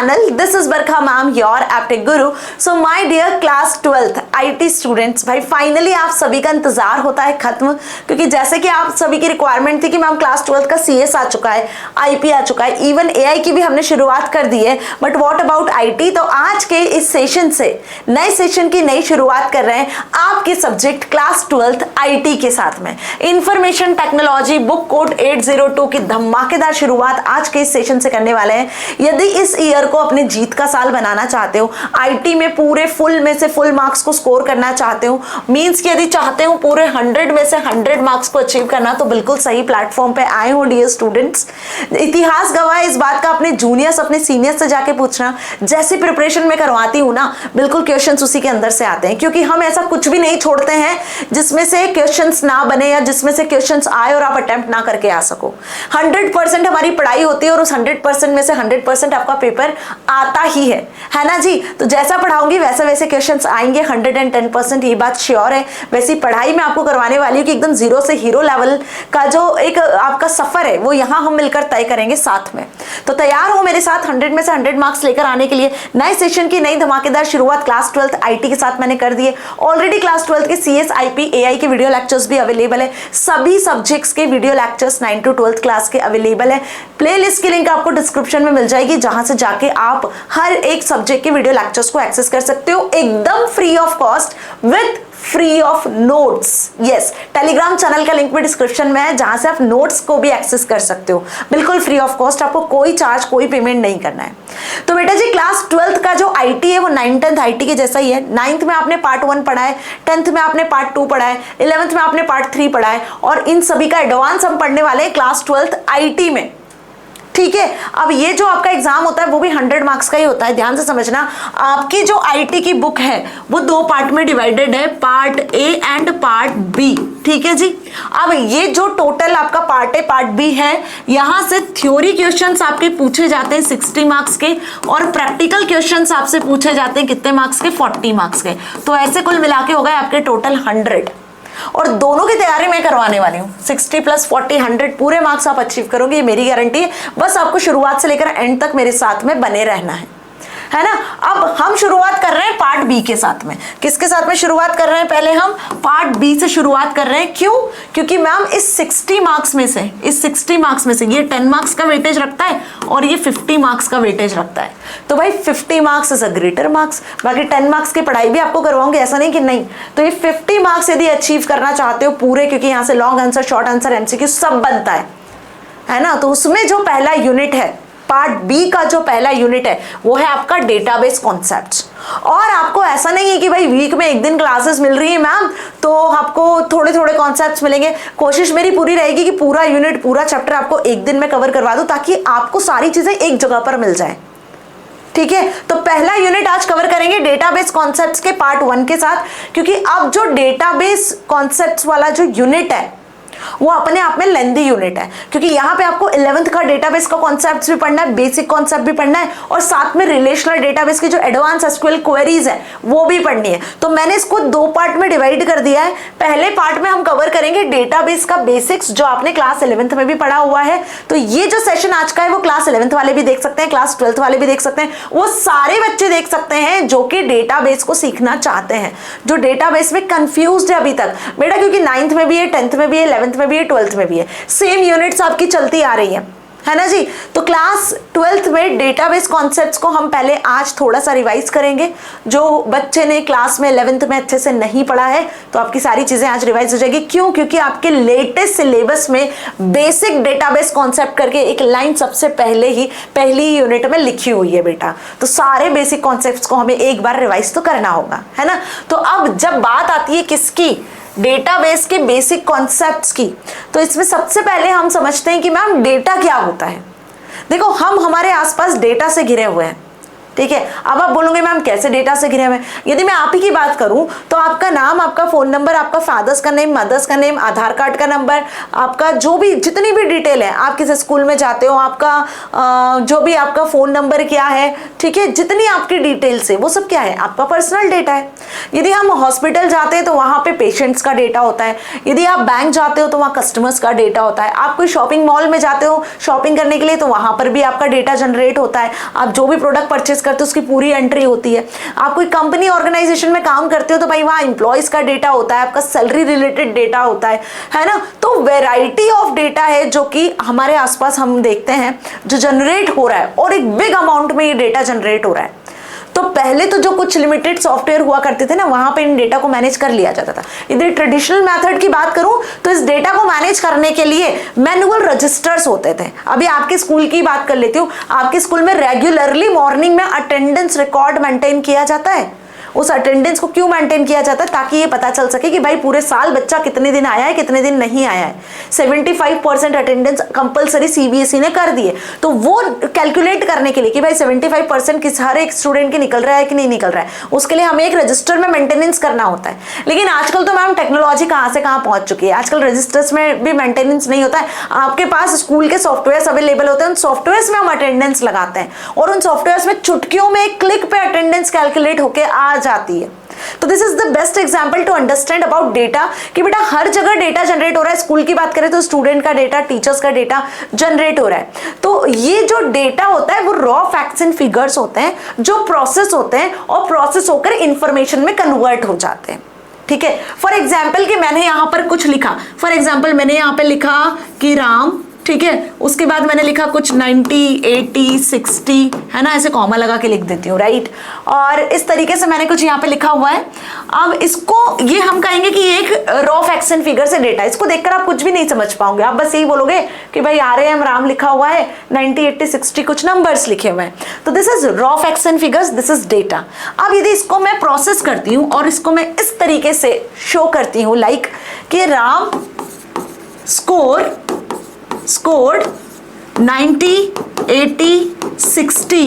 channel. This is Barkha ma'am, your Aptech Guru. So my dear class 12th IT students, भाई finally आप सभी का इंतजार होता है खत्म, क्योंकि जैसे कि आप सभी की रिक्वायरमेंट थी कि मैम क्लास 12th का CS आ चुका है, IP आ चुका है, इवन AI की भी हमने शुरुआत कर दी है, बट व्हाट अबाउट IT। तो आज के इस सेशन से नए सेशन की नई शुरुआत कर रहे हैं आपके सब्जेक्ट क्लास 12th IT के साथ में। इंफॉर्मेशन टेक्नोलॉजी बुक कोड 802 की धमाकेदार शुरुआत आज के इस सेशन से करने वाले हैं। यदि इस ईयर को अपने जीत का साल बनाना चाहते हो, IT में पूरे फुल में से फुल मार्क्स को स्कोर करना चाहते हो, मींस कि यदि चाहते हो पूरे 100 में से 100 मार्क्स को अचीव करना, तो बिल्कुल सही प्लेटफॉर्म पे आए हो डियर स्टूडेंट्स। इतिहास गवाह है इस बात का, अपने जूनियर्स अपने सीनियर्स से जाके पूछना। जैसी प्रिपरेशन में करवाती हूँ ना, बिल्कुल क्वेश्चंस उसी के अंदर से आते हैं, क्योंकि हम ऐसा कुछ भी नहीं छोड़ते हैं जिसमें से क्वेश्चंस ना बने या जिसमें से क्वेश्चंस आए और आप अटेम्प्ट ना करके आ सको। 100% हमारी पढ़ाई होती है और उस 100% में से 100% आपका पेपर आता ही है ना जी। तो जैसा पढ़ाऊंगी वैसे वैसे क्वेश्चंस आएंगे 110%, ये बात श्योर है। वैसी पढ़ाई मैं आपको करवाने वाली हूँ कि एकदम जीरो से हीरो लेवल का जो एक आपका सफर है वो यहाँ हम मिलकर तय करेंगे साथ में। तो तैयार हो मेरे साथ 100 में से 100 मार्क्स लेकर आने के लिए। नए सेशन की नई धमाकेदार शुरुआत क्लास 12th IT के साथ मैंने कर दी है। ऑलरेडी क्लास 12th के CS IP AI के वीडियो लेक्चर्स भी अवेलेबल है। सभी सब्जेक्ट्स के video lectures 9 to 12th class के अवेलेबल है। प्लेलिस्ट की लिंक आपको डिस्क्रिप्शन में मिल जाएगी, जहां से जाके आप हर एक सब्जेक्ट के वीडियो लेक्चर्स को एक्सेस कर सकते हो एकदम free of cost with free of notes. Yes, Telegram channel का लिंक भी डिस्क्रिप्शन में है, जहां से आप नोट्स को भी एक्सेस कर सकते हो बिल्कुल फ्री ऑफ कॉस्ट। आपको कोई चार्ज कोई पेमेंट नहीं करना है। तो बेटा जी क्लास 12th का जो IT है वो 9th 10th IT के जैसा ही है। 9th में आपने पार्ट 1 पढ़ा है, 10th में आपने पार्ट 2 पढ़ा है, 11th में आपने पार्ट 3 पढ़ा है, और इन सभी का एडवांस हम पढ़ने वाले हैं क्लास 12th IT में। ठीक है, अब ये जो आपका एग्जाम होता है वो भी 100 मार्क्स का ही होता है। ध्यान से समझना, आपकी जो IT की बुक है वो 2 पार्ट में डिवाइडेड है, part A and part B। ठीक है जी। अब ये जो टोटल आपका पार्ट A पार्ट B है, यहां से थ्योरी क्वेश्चंस आपके पूछे जाते हैं 60 मार्क्स के, और प्रैक्टिकल क्वेश्चंस आपसे पूछे जाते हैं कितने मार्क्स के, 40 मार्क्स के। तो ऐसे कुल मिला के हो गए आपके टोटल 100, और दोनों की तैयारी मैं करवाने वाली हूँ। 60 + 40 100 पूरे मार्क्स आप अचीव करोगे, ये मेरी गारंटी है। बस आपको शुरुआत से लेकर एंड तक मेरे साथ में बने रहना है ना। अब हम शुरुआत कर रहे हैं पार्ट B के साथ में। किसके साथ में शुरुआत कर रहे हैं? पहले हम पार्ट B से शुरुआत कर रहे हैं। क्यों? क्योंकि मैम इस 60 मार्क्स में से ये 10 मार्क्स का वेटेज रखता है और ये 50 मार्क्स का वेटेज रखता है। तो भाई 50 marks is a greater marks. बाकी 10 मार्क्स की पढ़ाई भी आपको करवाऊंगी, ऐसा नहीं कि नहीं। तो ये 50 मार्क्स यदि अचीव करना चाहते हो पूरे, क्योंकि यहाँ से long answer, short answer, MCQ सब बनता है ना। तो उसमें जो पहला यूनिट है, पार्ट B का जो पहला यूनिट है वो है आपका डेटाबेस कॉन्सेप्ट्स। और आपको ऐसा नहीं है कि भाई वीक में एक दिन क्लासेस मिल रही है मैम तो आपको थोड़े थोड़े कॉन्सेप्ट्स मिलेंगे। कोशिश मेरी पूरी रहेगी कि पूरा यूनिट, पूरा चैप्टर आपको एक दिन में कवर करवा दूं, ताकि आपको सारी चीजें एक जगह पर मिल जाए। ठीक है, तो पहला यूनिट आज कवर करेंगे डेटाबेस कॉन्सेप्ट्स के पार्ट 1 के साथ, क्योंकि अब जो डेटाबेस कॉन्सेप्ट्स वाला जो यूनिट है वो अपने आप में लेंथी यूनिट है, क्योंकि यहाँ पे आपको 11th का डेटाबेस का कॉन्सेप्ट्स भी पढ़ना है, बेसिक कॉन्सेप्ट भी पढ़ना है, और साथ में रिलेशनल डेटाबेस की जो एडवांस SQL क्वेरीज है वो भी पढ़नी है। तो मैंने इसको 2 पार्ट में डिवाइड कर दिया है। पहले पार्ट में हम कवर करेंगे डेटाबेस का बेसिक्स, जो आपने क्लास 11th में भी पढ़ा हुआ है। तो ये जो सेशन आज का है वो क्लास 11th वाले भी देख सकते हैं, क्लास 12th वाले भी देख सकते हैं, वो सारे बच्चे देख सकते हैं जो कि डेटाबेस को सीखना चाहते हैं, जो डेटाबेस में कंफ्यूज्ड है अभी तक बेटा, क्योंकि 9th में भी है, 10th में भी है, 11th में भी है, 12th में भी है, सेम यूनिट्स आपकी चलती आ रही है ना जी। तो क्लास 12th में डेटाबेस कॉन्सेप्ट्स को हम पहले आज थोड़ा सा रिवाइज करेंगे। जो बच्चे ने क्लास में 11th में अच्छे से नहीं पढ़ा है तो आपकी सारी चीजें आज रिवाइज हो जाएगी। क्यों? क्योंकि आपके लेटेस्ट सिलेबस में बेसिक डेटाबेस कॉन्सेप्ट करके एक लाइन सबसे पहली यूनिट में लिखी हुई है बेटा। तो सारे बेसिक कॉन्सेप्ट्स को हमें एक बार रिवाइज तो करना होगा, है ना। तो अब जब बात आती है किसकी, डेटाबेस के बेसिक कॉन्सेप्ट्स की, तो इसमें सबसे पहले हम समझते हैं कि मैम डेटा क्या होता है। देखो, हम हमारे आसपास डेटा से घिरे हुए हैं, ठीक है। अब आप बोलोगे मैम कैसे डेटा से घिरे हुए? यदि मैं आप ही की बात करूं तो आपका नाम, आपका फोन नंबर, आपका फादर्स का नेम, मदर्स का नेम, आधार कार्ड का नंबर, आपका जो भी जितनी भी डिटेल है, आप किसी स्कूल में जाते हो, आपका जो भी आपका फोन नंबर क्या है, ठीक है, जितनी आपकी डिटेल्स है वो सब क्या है? आपका पर्सनल डेटा है। यदि हम हॉस्पिटल जाते हैं तो वहां पे पेशेंट्स का डेटा होता है। यदि आप बैंक जाते हो तो वहां कस्टमर्स का डेटा होता है। आप कोई शॉपिंग मॉल में जाते हो शॉपिंग करने के लिए तो वहां पर भी आपका डेटा जनरेट होता है। आप जो भी प्रोडक्ट परचेस करते हो उसकी पूरी एंट्री होती है। आप कोई कंपनी ऑर्गेनाइजेशन में काम करते हो तो भाई वहां एम्प्लॉइज का डेटा होता है, आपका सैलरी रिलेटेड डेटा होता है ना। तो वेराइटी ऑफ डेटा है जो कि हमारे आसपास हम देखते हैं जो जनरेट हो रहा है, और एक बिग अमाउंट में ये डेटा जनरेट हो रहा है। तो पहले तो जो कुछ लिमिटेड सॉफ्टवेयर हुआ करते थे ना, वहां पे इन डेटा को मैनेज कर लिया जाता था। यदि ट्रेडिशनल मेथड की बात करूं तो इस डेटा को मैनेज करने के लिए मैनुअल रजिस्टर्स होते थे। अभी आपके स्कूल की बात कर लेती हूं, आपके स्कूल में रेगुलरली मॉर्निंग में अटेंडेंस रिकॉर्ड मेंटेन किया जाता है। उस अटेंडेंस को क्यों मेंटेन किया जाता है? ताकि ये पता चल सके कि भाई पूरे साल बच्चा कितने दिन आया है, कितने दिन नहीं आया है। 75% अटेंडेंस कंपलसरी सीबीएसई ने कर दी है, तो वो कैलकुलेट करने के लिए कि भाई 75% किस हर एक स्टूडेंट के निकल रहा है कि नहीं निकल रहा है, उसके लिए हमें एक रजिस्टर में मेंटेनेंस करना होता है। लेकिन आजकल तो मैम टेक्नोलॉजी कहाँ से कहाँ पहुंच चुकी है, आजकल रजिस्टर्स में भी मेंटेनेंस नहीं होता है। आपके पास स्कूल के सॉफ्टवेयर अवेलेबल होते हैं, उन सॉफ्टवेयर में हम अटेंडेंस लगाते हैं और उन सॉफ्टवेयर में चुटकियों में एक क्लिक पे अटेंडेंस कैलकुलेट होकर आ जाती है। तो this is the best example to understand about data कि बेटा हर जगह डेटा जनरेट हो रहा है। स्कूल की बात करें तो स्टूडेंट का डेटा, टीचर्स का डेटा जनरेट हो रहा है। तो ये जो डेटा होता है वो रॉ फैक्ट्स एंड फिगर्स होते हैं जो प्रोसेस होते हैं और प्रोसेस होकर इंफॉर्मेशन में कन्वर्ट हो जाते हैं। ठीक है। फॉर एग्जाम्पल कि मैंने यहां पर कुछ लिखा, फॉर एग्जाम्पल मैंने यहां पर लिखा कि राम, ठीक है, उसके बाद मैंने लिखा कुछ 90, 80, 60, है ना, ऐसे कॉमा लगा के लिख देती हूँ, राइट। और इस तरीके से मैंने कुछ यहाँ पे लिखा हुआ है। अब इसको ये हम कहेंगे कि एक रॉ फैक्ट्स एंड फिगर से डेटा, इसको देखकर आप कुछ भी नहीं समझ पाओगे। आप बस यही बोलोगे कि भाई RM राम लिखा हुआ है, 90, 80, 60 कुछ नंबर्स लिखे हुए हैं। तो this is raw facts and figures, this is data. अब यदि इसको मैं प्रोसेस करती हूँ और इसको मैं इस तरीके से शो करती हूँ, लाइक कि राम scored 90, 80, 60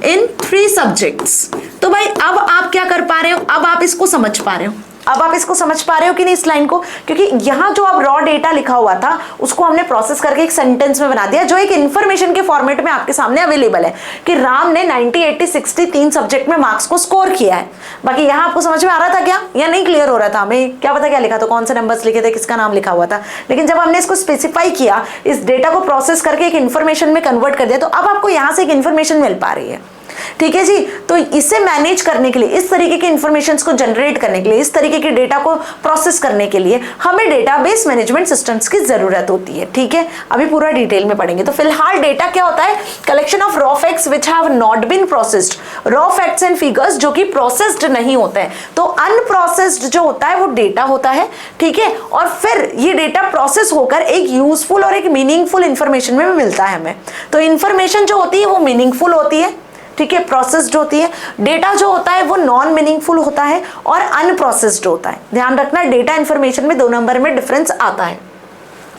in 3 subjects। तो भाई अब आप क्या कर पा रहे हो, अब आप इसको समझ पा रहे हो, अब आप इसको समझ पा रहे हो कि नहीं इस लाइन को? क्योंकि यहाँ जो अब रॉ डेटा लिखा हुआ था उसको हमने प्रोसेस करके एक सेंटेंस में बना दिया जो एक इन्फॉर्मेशन के फॉर्मेट में आपके सामने अवेलेबल है कि राम ने 90, 80, 60 3 सब्जेक्ट में मार्क्स को स्कोर किया है। बाकी यहाँ आपको समझ में आ रहा था क्या, या नहीं क्लियर हो रहा था? हमें क्या पता क्या लिखा था, कौन से नंबर्स लिखे थे, किसका नाम लिखा हुआ था। लेकिन जब हमने इसको स्पेसिफाई किया, इस डेटा को प्रोसेस करके एक इन्फॉर्मेशन में कन्वर्ट कर दिया, तो अब आपको यहाँ से एक इन्फॉर्मेशन मिल पा रही है। ठीक है जी। तो इसे मैनेज करने के लिए, इस तरीके के इंफॉर्मेशंस को जनरेट करने के लिए, इस तरीके के डेटा को प्रोसेस करने के लिए हमें डेटाबेस मैनेजमेंट सिस्टम्स की जरूरत होती है। ठीक है, अभी पूरा डिटेल में पढ़ेंगे। तो फिलहाल डेटा क्या होता है? Collection of raw facts which have not been processed, raw facts and figures जो कि प्रोसेस्ड नहीं होते हैं। तो अनप्रोसेस्ड जो होता है वो डेटा होता है। ठीक है, और फिर ये डेटा प्रोसेस होकर एक यूजफुल और एक मीनिंगफुल इंफॉर्मेशन में मिलता है हमें। तो इंफॉर्मेशन जो होती है वो मीनिंगफुल होती है, ठीक है, प्रोसेस्ड होती है। डेटा जो होता है वो नॉन मीनिंगफुल होता है और अनप्रोसेस्ड होता है। ध्यान रखना, डेटा इंफॉर्मेशन में 2 नंबर में डिफरेंस आता है।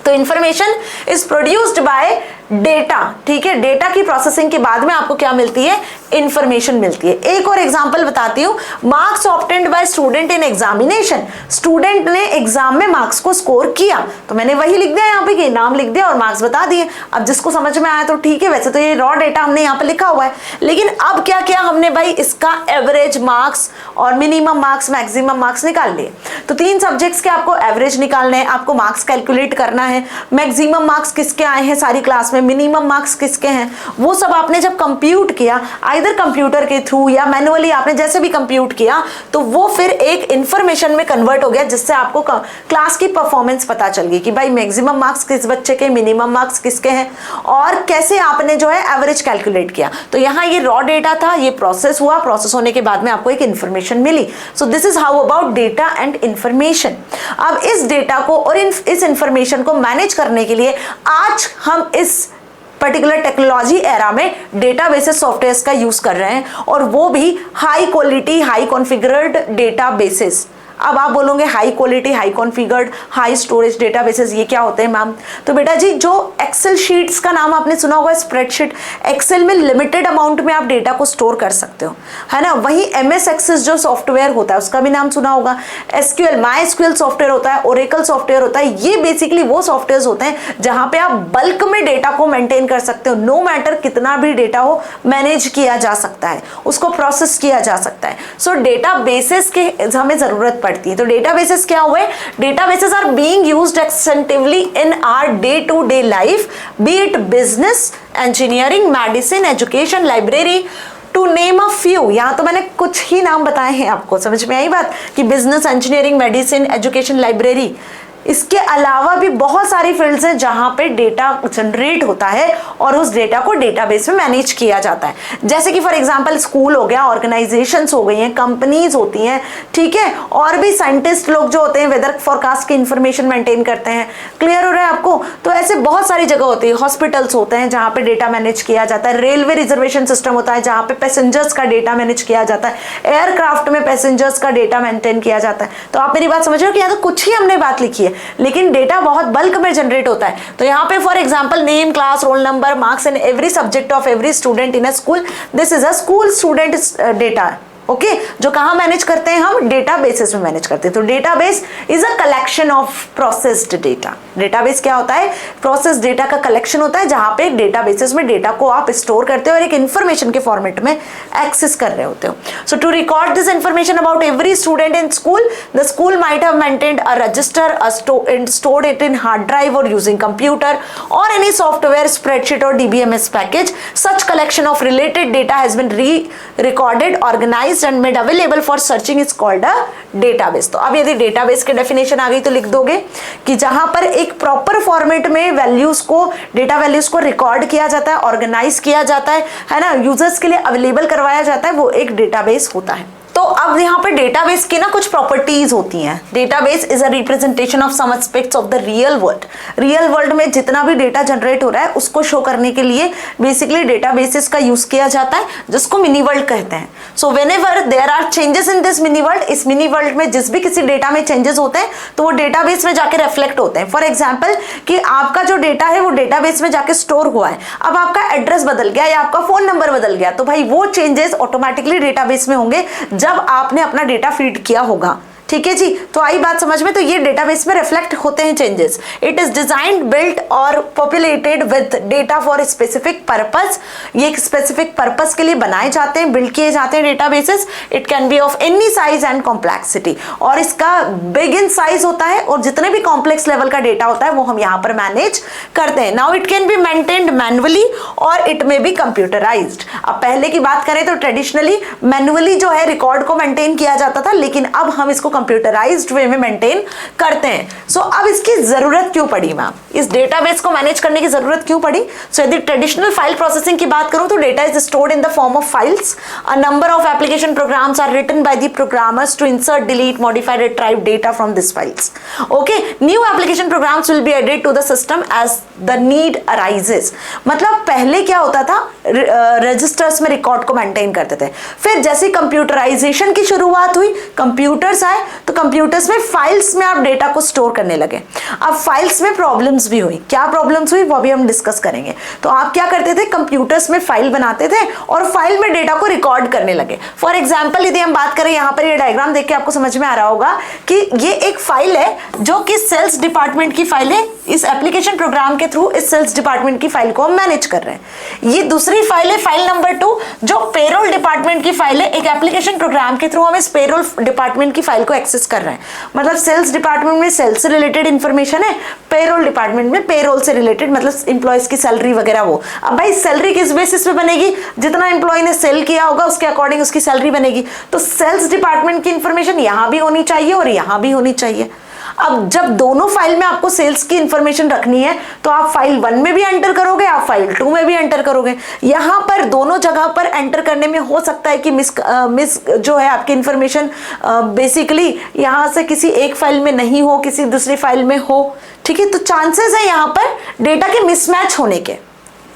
तो information is produced by data. ठीक है, डेटा की प्रोसेसिंग के बाद में आपको क्या मिलती है? इंफॉर्मेशन मिलती है। एक और एग्जांपल बताती हूँ, marks obtained by student in examination, student ने एग्जाम में मार्क्स को स्कोर किया, तो मैंने वही लिख दिया यहाँ पे कि नाम लिख दिया और मार्क्स बता दिए। अब जिसको समझ में आया तो ठीक है, वैसे तो ये रॉ डेटा हमने यहाँ पे लिखा हुआ है, लेकिन अब क्या किया हमने भाई, इसका एवरेज मार्क्स और मिनिमम मार्क्स, मैक्सिमम मार्क्स निकाल लिए। तो 3 सब्जेक्ट्स के आपको एवरेज निकालने हैं, आपको मार्क्स कैलकुलेट करना है, मैक्सिमम मार्क्स किसके आए हैं सारी क्लास में, मिनिमम मार्क्स किसके हैं, वो सब आपने जब कंप्यूट किया, आइदर कंप्यूटर के थ्रू या मैनुअली आपने जैसे भी कंप्यूट किया, तो वो फिर एक इंफॉर्मेशन में कन्वर्ट हो गया, जिससे आपको क्लास की परफॉर्मेंस पता चल गई कि भाई मैक्सिमम मार्क्स किस बच्चे के, मिनिमम मार्क्स किसके हैं, और कैसे आपने जो है एवरेज कैलकुलेट किया। तो यहाँ ये रॉ डेटा था, ये प्रोसेस हुआ, प्रोसेस होने के बाद में आपको एक इंफॉर्मेशन मिली। So this is how about data and information. अब इस डेटा को और इस इंफॉर्मेशन को मैनेज करने के लिए आज हम इस पर्टिकुलर टेक्नोलॉजी एरा में डेटाबेसेस सॉफ्टवेयर्स का यूज कर रहे हैं, और वो भी high quality, high configured databases. अब आप बोलोगे high quality, high configured, high storage databases ये क्या होते हैं मैम? तो बेटा जी जो एक्सेल शीट्स का नाम आपने सुना होगा, स्प्रेडशीट, एक्सेल में लिमिटेड अमाउंट में आप डेटा को स्टोर कर सकते हो, है ना। वहीं MS एक्सेस जो सॉफ्टवेयर होता है उसका भी नाम सुना होगा, SQL MySQL सॉफ्टवेयर होता है, ओरेकल सॉफ्टवेयर होता है। ये बेसिकली वो सॉफ्टवेयर होते हैं जहां पे आप बल्क में डेटा को मेंटेन कर सकते हो। नो मैटर कितना भी डेटा हो, मैनेज किया जा सकता है, उसको प्रोसेस किया जा सकता है। सो डेटाबेसेस के हमें जरूरत पड़ती है। तो डेटाबेसेस क्या हुए? Databases are being used extensively in our day to day life, be it business, engineering, medicine, education, library, to name a few. यहाँ तो मैंने कुछ ही नाम बताए हैं, आपको समझ में आई बात कि business, engineering, medicine, education, library. इसके अलावा भी बहुत सारी फील्ड्स हैं जहां पे डेटा जनरेट होता है और उस डेटा को डेटाबेस में मैनेज किया जाता है। जैसे कि फॉर एग्जांपल स्कूल हो गया, ऑर्गेनाइजेशंस हो गई हैं, कंपनीज होती हैं, ठीक है, और भी साइंटिस्ट लोग जो होते हैं वेदर फोरकास्ट की इंफॉर्मेशन मेंटेन करते हैं। क्लियर हो रहा है आपको? तो ऐसे बहुत सारी जगह होती है, हॉस्पिटल्स होते हैं जहां पे डेटा मैनेज किया जाता है, रेलवे रिजर्वेशन सिस्टम होता है जहां पे पैसेंजर्स का डेटा मैनेज किया जाता है, एयरक्राफ्ट में पैसेंजर्स का डेटा मेंटेन किया जाता है। तो आप मेरी बात समझ रहे हो कि यहाँ तो कुछ ही हमने बात लिखी है, लेकिन डेटा बहुत बल्क में जनरेट होता है। तो यहाँ पे for example name, class, roll number, marks in every subject of every student in a school, this is a school student data, okay, जो कहाँ मैनेज करते हैं हम? डेटाबेसेस में मैनेज करते हैं। तो database is a collection of processed data. Database क्या होता है? प्रोसेस डेटा का कलेक्शन होता है जहां पे डेटाबेसेस में डेटा को आप स्टोर करते हो और एक इंफॉर्मेशन के फॉर्मेट में एक्सेस कर रहे होते हो। So to record this information about every student in school, the school might have maintained a register and stored it in hard drive or using computer or any software, spreadsheet or DBMS package. Such collection of related data has been recorded, organized and made available for searching is called a database. तो अब यदि database की definition आ गई तो लिख दोगे कि जहां पर एक proper format में वैल्यूज को, डेटा वैल्यूज को रिकॉर्ड किया जाता है, ऑर्गेनाइज किया जाता है ना, यूजर्स के लिए अवेलेबल करवाया जाता है, वो एक डेटाबेस होता है। तो अब यहाँ पे डेटाबेस की ना कुछ प्रॉपर्टीज होती हैं। Database is a representation of some aspects of the real world. Real world में जितना भी डेटा जनरेट हो रहा है उसको शो करने के लिए बेसिकली डेटाबेसेस का यूज किया जाता है, जिसको मिनी वर्ल्ड कहते हैं। So whenever there are changes in this mini world, इस मिनी वर्ल्ड में जिस भी किसी डेटा में चेंजेस होते हैं तो वो डेटाबेस में जाके रिफ्लेक्ट होते हैं। फॉर एग्जाम्पल कि आपका जो डेटा है वो डेटाबेस में जाके स्टोर हुआ है, अब आपका एड्रेस बदल गया या आपका फोन नंबर बदल गया, तो भाई वो चेंजेस ऑटोमेटिकली डेटाबेस में होंगे जब आपने अपना डेटा फीड किया होगा। ठीक है जी, तो आई बात समझ में? तो ये डेटाबेस में रिफ्लेक्ट होते हैं changes. It is designed, built और populated with data for specific purpose. ये एक स्पेसिफिक पर्पस के लिए बनाए जाते हैं, बिल्ड किए जाते हैं databases. It can be of any size and complexity, और इसका बिग इन साइज होता है और जितने भी कॉम्प्लेक्स लेवल का डेटा होता है वो हम यहाँ पर मैनेज करते हैं। Now it can be maintained manually और इट मे बी कंप्यूटराइज्ड। अब पहले की बात करें तो ट्रेडिशनली मैनुअली जो है रिकॉर्ड को मेंटेन किया जाता था, लेकिन अब हम इसको कंप्यूटराइज्ड वे में मेंटेन करते हैं। सो अब इसकी जरूरत क्यों पड़ी मैम? इस डेटाबेस को मैनेज करने की जरूरत क्यों पड़ी? सो यदि ट्रेडिशनल फाइल प्रोसेसिंग की बात करूं तो data is stored in the form of files. A number of application programs are written by the programmers to insert, delete, modify, retrieve data from this files. Okay, new application programs will be added to the system as the need arises. मतलब पहले क्या होता था, registers में record को maintain करते थे, फिर जैसे कंप्यूटराइजेशन की शुरुआत हुई, कंप्यूटर्स आए, तो कंप्यूटर्स में फाइल्स में आप डेटा को स्टोर करने लगे। अब फाइल्स में प्रॉब्लम्स भी हुई। क्या प्रॉब्लम्स हुई वो भी हम डिस्कस करेंगे। तो आप क्या करते थे, कंप्यूटर्स में फाइल बनाते थे और फाइल में डेटा को रिकॉर्ड करने लगे। फॉर एग्जांपल यदि हम बात करें, यहाँ पर ये डायग्राम देख के आपको समझ में आ रहा होगा कि ये एक फाइल है जो कि सेल्स डिपार्टमेंट की फाइल है। इस एप्लीकेशन प्रोग्राम के थ्रू इस सेल्स डिपार्टमेंट की फाइल को हम मैनेज कर रहे हैं। ये दूसरी फाइल है, फाइल नंबर 2, जो पेरोल डिपार्टमेंट की फाइल है। एक एप्लीकेशन प्रोग्राम के थ्रू हम इस पेरोल डिपार्टमेंट की फाइल को एक्सेस कर रहे हैं। मतलब सेल्स डिपार्टमेंट में सेल्स से रिलेटेड इंफॉर्मेशन है, पेरोल डिपार्टमेंट में पेरोल से रिलेटेड, मतलब इंप्लॉयज की सैलरी वगैरह वो। अब भाई सैलरी किस बेसिस पे बनेगी? जितना इंप्लॉय ने सेल किया होगा उसके अकॉर्डिंग उसकी सैलरी बनेगी। तो सेल्स डिपार्टमेंट की इंफॉर्मेशन यहां भी होनी चाहिए और यहां भी होनी चाहिए। अब जब दोनों फाइल में आपको सेल्स की इंफॉर्मेशन रखनी है तो आप फाइल 1 में भी एंटर करोगे, आप फाइल 2 में भी एंटर करोगे। यहां पर दोनों जगह पर एंटर करने में हो सकता है कि मिस जो है आपकी इंफॉर्मेशन बेसिकली यहां से किसी एक फाइल में नहीं हो, किसी दूसरी फाइल में हो। ठीक है, तो चांसेस है यहां पर डेटा के मिसमैच होने के।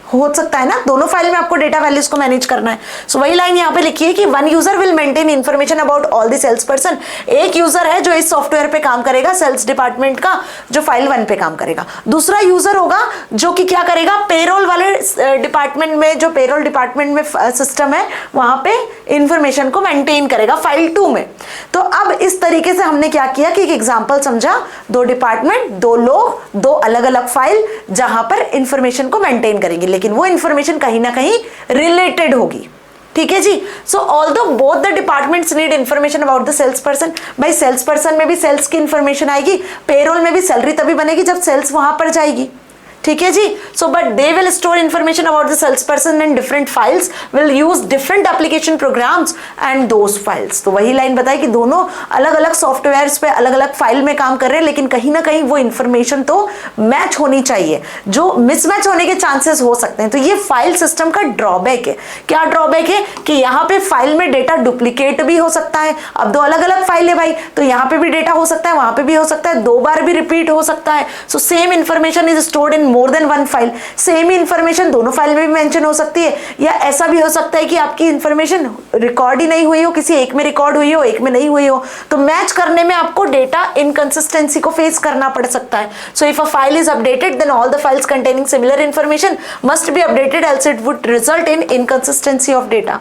हो सकता है ना, दोनों फाइल में आपको डेटा वैल्यूज को मैनेज करना है। सो वही लाइन यहाँ पे लिखी है कि one user will maintain information about all the sales person. एक यूजर है जो इस सॉफ्टवेयर पे काम करेगा, सेल्स डिपार्टमेंट का, जो फाइल 1 पे काम करेगा। दूसरा यूजर होगा जो कि क्या करेगा, पेरोल वाले डिपार्टमेंट में, जो पेरोल डिपार्टमेंट में सिस्टम है वहां पे इंफॉर्मेशन को मेंटेन करेगा फाइल 2 में। तो अब इस तरीके से हमने क्या किया कि एक एग्जांपल समझा, 2 डिपार्टमेंट, 2 लोग, 2 अलग अलग फाइल जहां पर इंफॉर्मेशन को मेंटेन करेंगे, लेकिन वो इंफॉर्मेशन कहीं ना कहीं रिलेटेड होगी। ठीक है जी। So although both the departments need information about the sales person, भाई सेल्स पर्सन में भी सेल्स की इंफॉर्मेशन आएगी, पेरोल में भी सैलरी तभी बनेगी जब सेल्स वहां पर जाएगी। ठीक है जी। So but they will store information about the sales person in different files, will use different application programs and those files. तो वही लाइन बताई कि दोनों अलग अलग सॉफ्टवेयर्स पे अलग अलग फाइल में काम कर रहे हैं, लेकिन कहीं ना कहीं वो इंफॉर्मेशन तो मैच होनी चाहिए, जो मिसमैच होने के चांसेस हो सकते हैं। तो ये फाइल सिस्टम का ड्रॉबैक है। क्या ड्रॉबैक है कि यहाँ पे फाइल में डेटा डुप्लीकेट भी हो सकता है। अब 2 अलग अलग फाइल है भाई, तो यहाँ पे भी डेटा हो सकता है, वहां पे भी हो सकता है, 2 बार भी रिपीट हो सकता है। So same information is stored in more than 1 file. Same information दोनों फाइल में भी मेंशन हो सकती है, या ऐसा भी हो सकता है कि आपकी इंफॉर्मेशन रिकॉर्ड ही नहीं हुई हो, किसी एक में रिकॉर्ड हुई हो, एक में नहीं हुई हो। तो मैच करने में आपको डेटा इनकंसिस्टेंसी को फेस करना पड़ सकता है। So if a file is updated then all the files containing similar information must be updated, else it would result in inconsistency of data.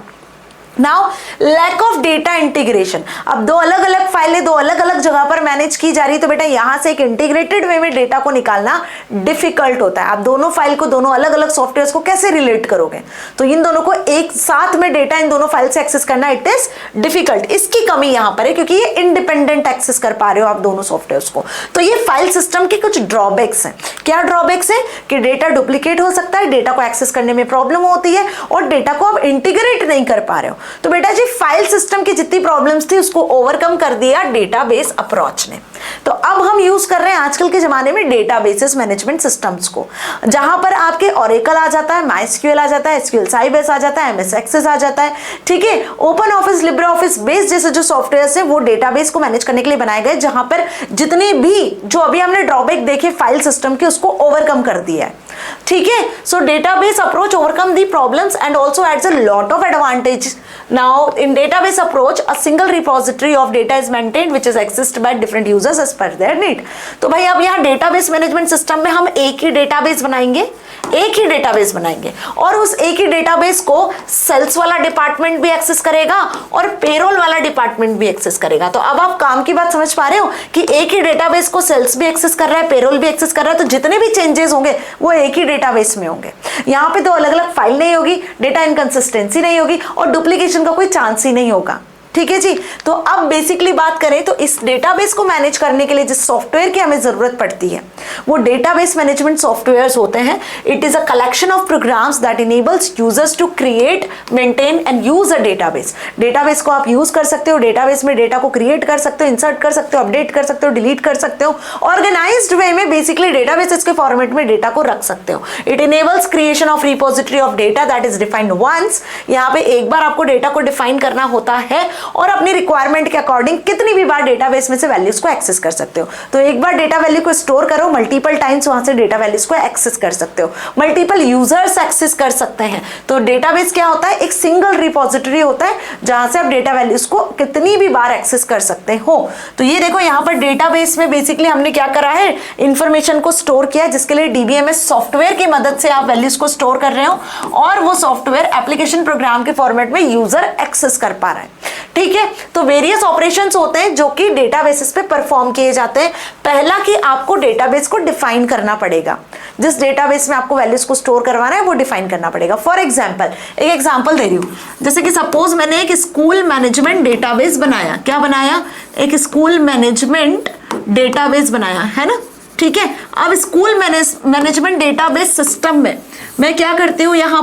Now lack of data integration. अब 2 अलग अलग फाइलें 2 अलग अलग जगह पर मैनेज की जा रही, तो बेटा यहां से एक इंटीग्रेटेड वे में डेटा को निकालना डिफिकल्ट होता है। आप दोनों फाइल को, दोनों अलग अलग सॉफ्टवेयर्स को कैसे रिलेट करोगे? तो इन दोनों को एक साथ में डेटा इन दोनों फाइल से एक्सेस करना इट इज डिफिकल्ट। इसकी कमी यहां पर है क्योंकि ये इंडिपेंडेंट एक्सेस कर पा रहे हो आप दोनों सॉफ्टवेयर्स को। तो ये फाइल सिस्टम के कुछ ड्रॉबैक्स हैं। क्या ड्रॉबैक्स है कि डेटा डुप्लीकेट हो सकता है, डेटा को एक्सेस करने में प्रॉब्लम होती है, और डेटा को आप इंटीग्रेट नहीं कर पा रहे हो। तो बेटा जी फाइल सिस्टम की जितनी प्रॉब्लम्स थी उसको ओवरकम कर दिया डेटाबेस अप्रोच ने। तो अब हम यूज कर रहे हैं आजकल के जमाने में डेटाबेसेस मैनेजमेंट सिस्टम्स को, जहां पर आपके ओरेकल आ जाता है, माइस्क्यूएल आ जाता है, एसक्यूएल साइबेस आ जाता है, एमएस एक्सेस आ जाता है। ठीक है, open office, Libre office base जैसे जो सॉफ्टवेयर है वो डेटाबेस को मैनेज करने के लिए बनाए गए, जहां पर जितने भी जो अभी हमने ड्रॉबैक देखे फाइल सिस्टम के उसको ओवरकम कर दिया है। ठीक है, सो database approach overcome the problems and also adds a lot of advantage. Now in database approach a single repository of data is maintained which is accessed by different users as per their need. तो भाई अब यहाँ database management system में हम एक ही database बनाएंगे, और उस एक ही डेटाबेस को सेल्स वाला डिपार्टमेंट भी एक्सेस करेगा और पेरोल वाला डिपार्टमेंट भी एक्सेस करेगा। तो अब आप काम की बात समझ पा रहे हो कि एक ही डेटाबेस को सेल्स भी एक्सेस कर रहा है, पेरोल भी एक्सेस कर रहा है, तो जितने भी चेंजेस होंगे वो एक ही डेटाबेस में होंगे। यहाँ पे 2 अलग अलग फाइल नहीं होगी, डेटा इनकंसिस्टेंसी नहीं होगी और डुप्लीकेशन का कोई चांस ही नहीं होगा। ठीक है जी। तो अब बेसिकली बात करें तो इस डेटाबेस को मैनेज करने के लिए जिस सॉफ्टवेयर की हमें जरूरत पड़ती है वो डेटाबेस मैनेजमेंट सॉफ्टवेयर्स होते हैं। It is a collection of programs that enables users to create, maintain and use a database. Database को आप यूज कर सकते हो, डेटाबेस में डेटा को क्रिएट कर सकते हो, इंसर्ट कर सकते हो, अपडेट कर सकते हो, डिलीट कर सकते हो, ऑर्गेनाइज्ड वे में बेसिकली डेटाबेसेस के फॉर्मेट में डेटा को रख सकते हो। It enables creation of repository of data that is defined once. यहाँ पे एक बार आपको डेटा को डिफाइन करना होता है और अपनी रिक्वायरमेंट के अकॉर्डिंग कितनी भी बार डेटाबेस में से वैल्यूज को एक्सेस कर सकते हो। तो एक बार डेटा वैल्यू को स्टोर करो, मल्टीपल टाइम्स वहां से डेटा वैल्यूज को एक्सेस कर सकते हो, मल्टीपल यूजर्स एक्सेस कर सकते हैं। तो डेटाबेस क्या होता है? एक सिंगल रिपोजिटरी होता है जहां से आप डेटा वैल्यूज को कितनी भी बार एक्सेस कर सकते हो। तो ये देखो यहाँ पर डेटाबेस में बेसिकली हमने क्या करा है, इंफॉर्मेशन को स्टोर किया, जिसके लिए डीबीएमएस सॉफ्टवेयर की मदद से आप वैल्यूज को स्टोर कर रहे हो और वो सॉफ्टवेयर एप्लीकेशन प्रोग्राम के फॉर्मेट में यूजर एक्सेस कर पा रहा है। ठीक है, तो वेरियस ऑपरेशंस होते हैं जो कि डेटाबेसेस पे परफॉर्म किए जाते हैं। पहला कि आपको डेटाबेस को डिफाइन करना पड़ेगा, जिस डेटाबेस में आपको वैल्यूज को स्टोर करवाना है वो डिफाइन करना पड़ेगा। फॉर एग्जांपल, एक एग्जांपल दे रही हूं, जैसे कि सपोज मैंने एक स्कूल मैनेजमेंट डेटाबेस बनाया। क्या बनाया? एक स्कूल मैनेजमेंट डेटाबेस बनाया है ना। ठीक है, अब स्कूल मैनेजमेंट डेटाबेस सिस्टम में मैं क्या करती हूँ, यहाँ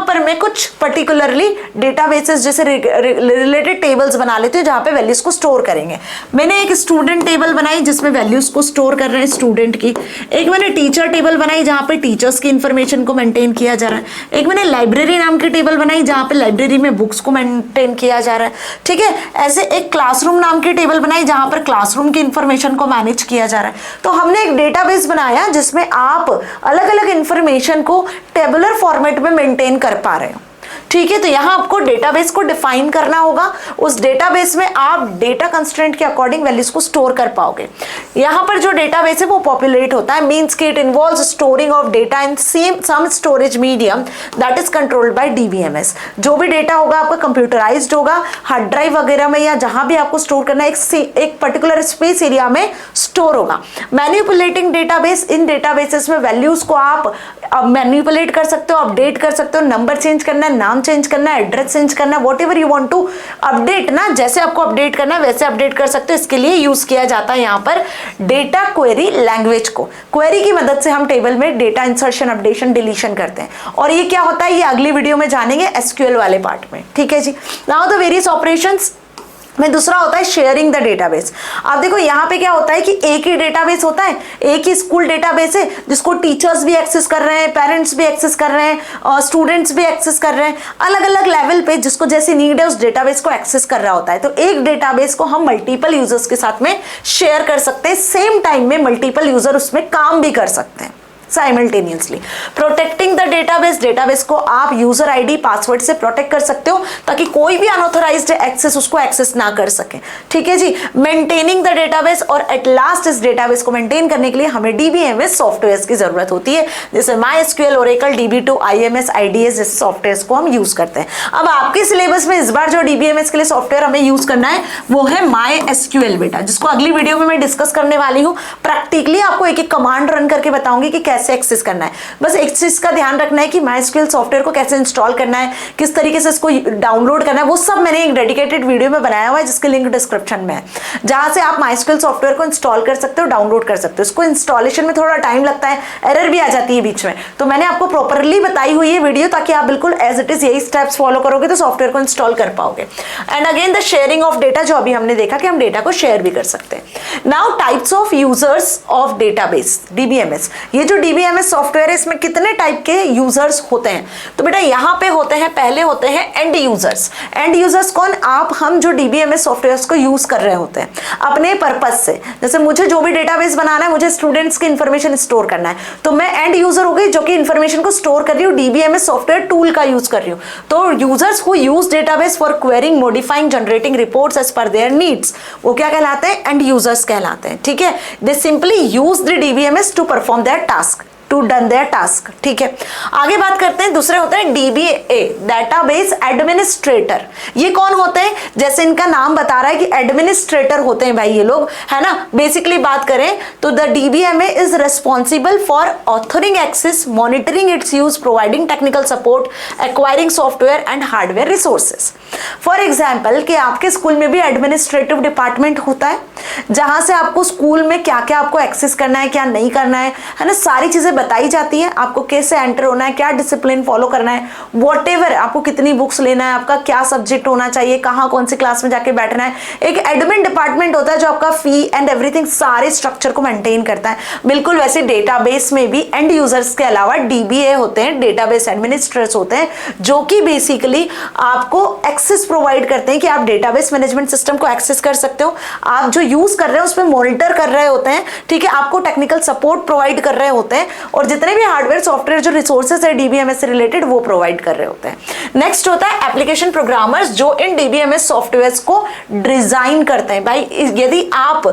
पर मैं कुछ पर्टिकुलरली डेटाबेसेस जैसे रिलेटेड टेबल्स बना लेती हूँ जहाँ पे वैल्यूज को स्टोर करेंगे। मैंने एक स्टूडेंट टेबल बनाई जिसमें वैल्यूज को स्टोर कर रहे हैं स्टूडेंट की। एक मैंने टीचर टेबल बनाई जहाँ पे टीचर्स की इंफॉर्मेशन को मेंटेन किया जा रहा है। एक मैंने लाइब्रेरी नाम की टेबल बनाई जहाँ पे लाइब्रेरी में बुक्स को मेंटेन किया जा रहा है। ठीक है, ऐसे एक क्लासरूम नाम की टेबल बनाई जहाँ पर क्लासरूम की इंफॉर्मेशन को मैनेज किया जा रहा है। तो हमने एक डेटाबेस बनाया जिसमें आप अलग अलग इंफॉर्मेशन को को टेबुलर फॉर्मेट में मेंटेन कर पा रहे हो। ठीक है, तो यहां आपको डेटाबेस को डिफाइन करना होगा। उस डेटाबेस में आप डेटा कंस्ट्रेंट के अकॉर्डिंग वैल्यूज को स्टोर कर पाओगे। यहां पर जो डेटाबेस है वो पॉपुलेट होता है, मींस कि it involves storing of data in some storage medium that is controlled by DBMS. जो भी डेटा होगा आपका कंप्यूटराइज्ड होगा, हार्ड ड्राइव वगैरह में या जहां भी आपको स्टोर करना है एक पर्टिकुलर स्पेस एरिया में स्टोर होगा। मैनिपुलेटिंग डेटाबेस, इन डेटाबेसेस में वैल्यूज को आप मैनिपुलेट कर सकते हो, अपडेट कर सकते हो, नंबर चेंज करना है, नाम चेंज करना है, एड्रेस चेंज करना है, whatever you want to update ना, जैसे आपको अपडेट करना है वैसे अपडेट कर सकते हो। इसके लिए यूज किया जाता है यहाँ पर डेटा क्वेरी लैंग्वेज को। क्वेरी की मदद से हम टेबल में डेटा इंसर्शन, अपडेशन, डिलीशन करते हैं। और ये क्या होता है ये अगली वीडियो में जानेंगे एसक्यूएल वाले पार्ट में। ठीक है जी। नाउ द वेरियस ऑपरेशंस में दूसरा होता है शेयरिंग द डेटाबेस। आप देखो यहाँ पे क्या होता है कि एक ही डेटाबेस होता है, एक ही स्कूल डेटाबेस है जिसको टीचर्स भी एक्सेस कर रहे हैं, पेरेंट्स भी एक्सेस कर रहे हैं, स्टूडेंट्स भी एक्सेस कर रहे हैं, अलग अलग लेवल पे जिसको जैसी नीड है उस डेटाबेस को एक्सेस कर रहा होता है। तो एक डेटाबेस को हम मल्टीपल यूजर्स के साथ में शेयर कर सकते हैं, सेम टाइम में मल्टीपल यूजर उसमें काम भी कर सकते हैं simultaneously. Protecting the database, database को आप यूजर आईडी, पासवर्ड से प्रोटेक्ट कर सकते हो ताकि कोई भी अनऑथराइज्ड एक्सेस उसको एक्सेस ना कर सके। ठीक है जी। मेंटेनिंग द डेटाबेस, और एट लास्ट इस डेटाबेस को मेंटेन करने के लिए हमें डीबीएमएस सॉफ्टवेयर की जरूरत होती है, जैसे MySQL, Oracle, DB2, IMS, IDS जैसे सॉफ्टवेयर को हम यूज करते हैं। अब आपके सिलेबस में इस बार जो डीबीएमएस के लिए सॉफ्टवेयर हमें यूज करना है वो है MySQL बेटा, जिसको अगली वीडियो में मैं डिस्कस करने वाली हूँ। प्रैक्टिकली आपको एक एक कमांड रन करके बताऊंगी कि कैसे एक्सेस करना है। बस एक चीज का ध्यान रखना है कि MySQL सॉफ्टवेयर को कैसे इंस्टॉल करना है, किस तरीके से इसको डाउनलोड करना है, वो सब मैंने एक डेडिकेटेड वीडियो में बनाया हुआ है जिसके लिंक डिस्क्रिप्शन में है, जहां से आप MySQL सॉफ्टवेयर को इंस्टॉल कर सकते हो, डाउनलोड कर सकते हो। इसको इंस्टॉलेशन में थोड़ा टाइम लगता है, एरर भी आ जाती है बीच में, तो मैंने आपको प्रॉपरली बताई हुई है वीडियो, ताकि आप बिल्कुल एज इट इज यही स्टेप्स फॉलो करोगे तो सॉफ्टवेयर को इंस्टॉल कर पाओगे। And again the sharing of data, जो अभी हमने देखा कि हम डेटा को शेयर भी कर सकते हैं। Now types of users of database, DBMS. ये जो डीबीएमएस सॉफ्टवेयर है इसमें कितने टाइप के यूजर्स होते हैं? तो बेटा यहाँ पे होते हैं, पहले होते हैं एंड यूजर्स। एंड यूजर्स कौन? आप, हम जो डीबीएमएस सॉफ्टवेयर को यूज कर रहे होते हैं अपने पर्पज से। जैसे मुझे जो भी डेटाबेस बनाना है, मुझे स्टूडेंट्स की इंफॉर्मेशन स्टोर करना है, तो मैं एंड यूजर हो गई जो कि इंफॉर्मेशन को स्टोर कर रही हूँ, डीबीएमएस सॉफ्टवेयर टूल का यूज कर रही हूँ। तो users who use database for querying, modifying, generating reports as per their needs, वो क्या कहलाते हैं? एंड यूजर्स कहलाते हैं। ठीक है, they simply use the DBMS to perform their task, to done their task. ठीक है, आगे बात करते हैं। दूसरे होते हैं डीबीए, डेटाबेस एडमिनिस्ट्रेटर। ये कौन होते हैं? जैसे इनका नाम बता रहा है कि एडमिनिस्ट्रेटर होते हैं भाई ये लोग, है ना। बेसिकली बात करें तो the DBMA is responsible for authoring access, monitoring its use, providing technical support, acquiring software and hardware resources. For example कि आपके स्कूल में भी एडमिनिस्ट्रेटिव डिपार्टमेंट होता है, जहां से आपको स्कूल में क्या क्या आपको एक्सेस करना है, क्या नहीं करना है ना, सारी चीजें बताई जाती है। आपको कैसे एंटर होना है, क्या डिसिप्लिन फॉलो करना है, वॉटेवर, आपको कितनी बुक्स लेना है, आपका क्या सब्जेक्ट होना चाहिए, कहाँ कौन सी क्लास में जाके बैठना है। एक एडमिन डिपार्टमेंट होता है जो आपका फी एंड एवरीथिंग, सारे स्ट्रक्चर को मेंटेन करता है। बिल्कुल वैसे डेटाबेस में भी एंड यूजर्स के अलावा डीबीए होते हैं, डेटाबेस एडमिनिस्ट्रेटर्स होते हैं, जो कि बेसिकली आपको एक्सेस प्रोवाइड करते हैं कि आप डेटाबेस मैनेजमेंट सिस्टम को एक्सेस कर सकते हो, आप जो यूज कर रहे हो उसमें मॉनिटर कर रहे होते हैं। ठीक है, आपको टेक्निकल सपोर्ट प्रोवाइड कर रहे होते हैं, और जितने भी हार्डवेयर सॉफ्टवेयर जो रिसोर्सेज है डीबीएमएस से रिलेटेड वो प्रोवाइड कर रहे होते हैं। नेक्स्ट होता है एप्लीकेशन प्रोग्रामर्स, जो इन डीबीएमएस सॉफ्टवेयर्स को डिजाइन करते हैं। भाई यदि आप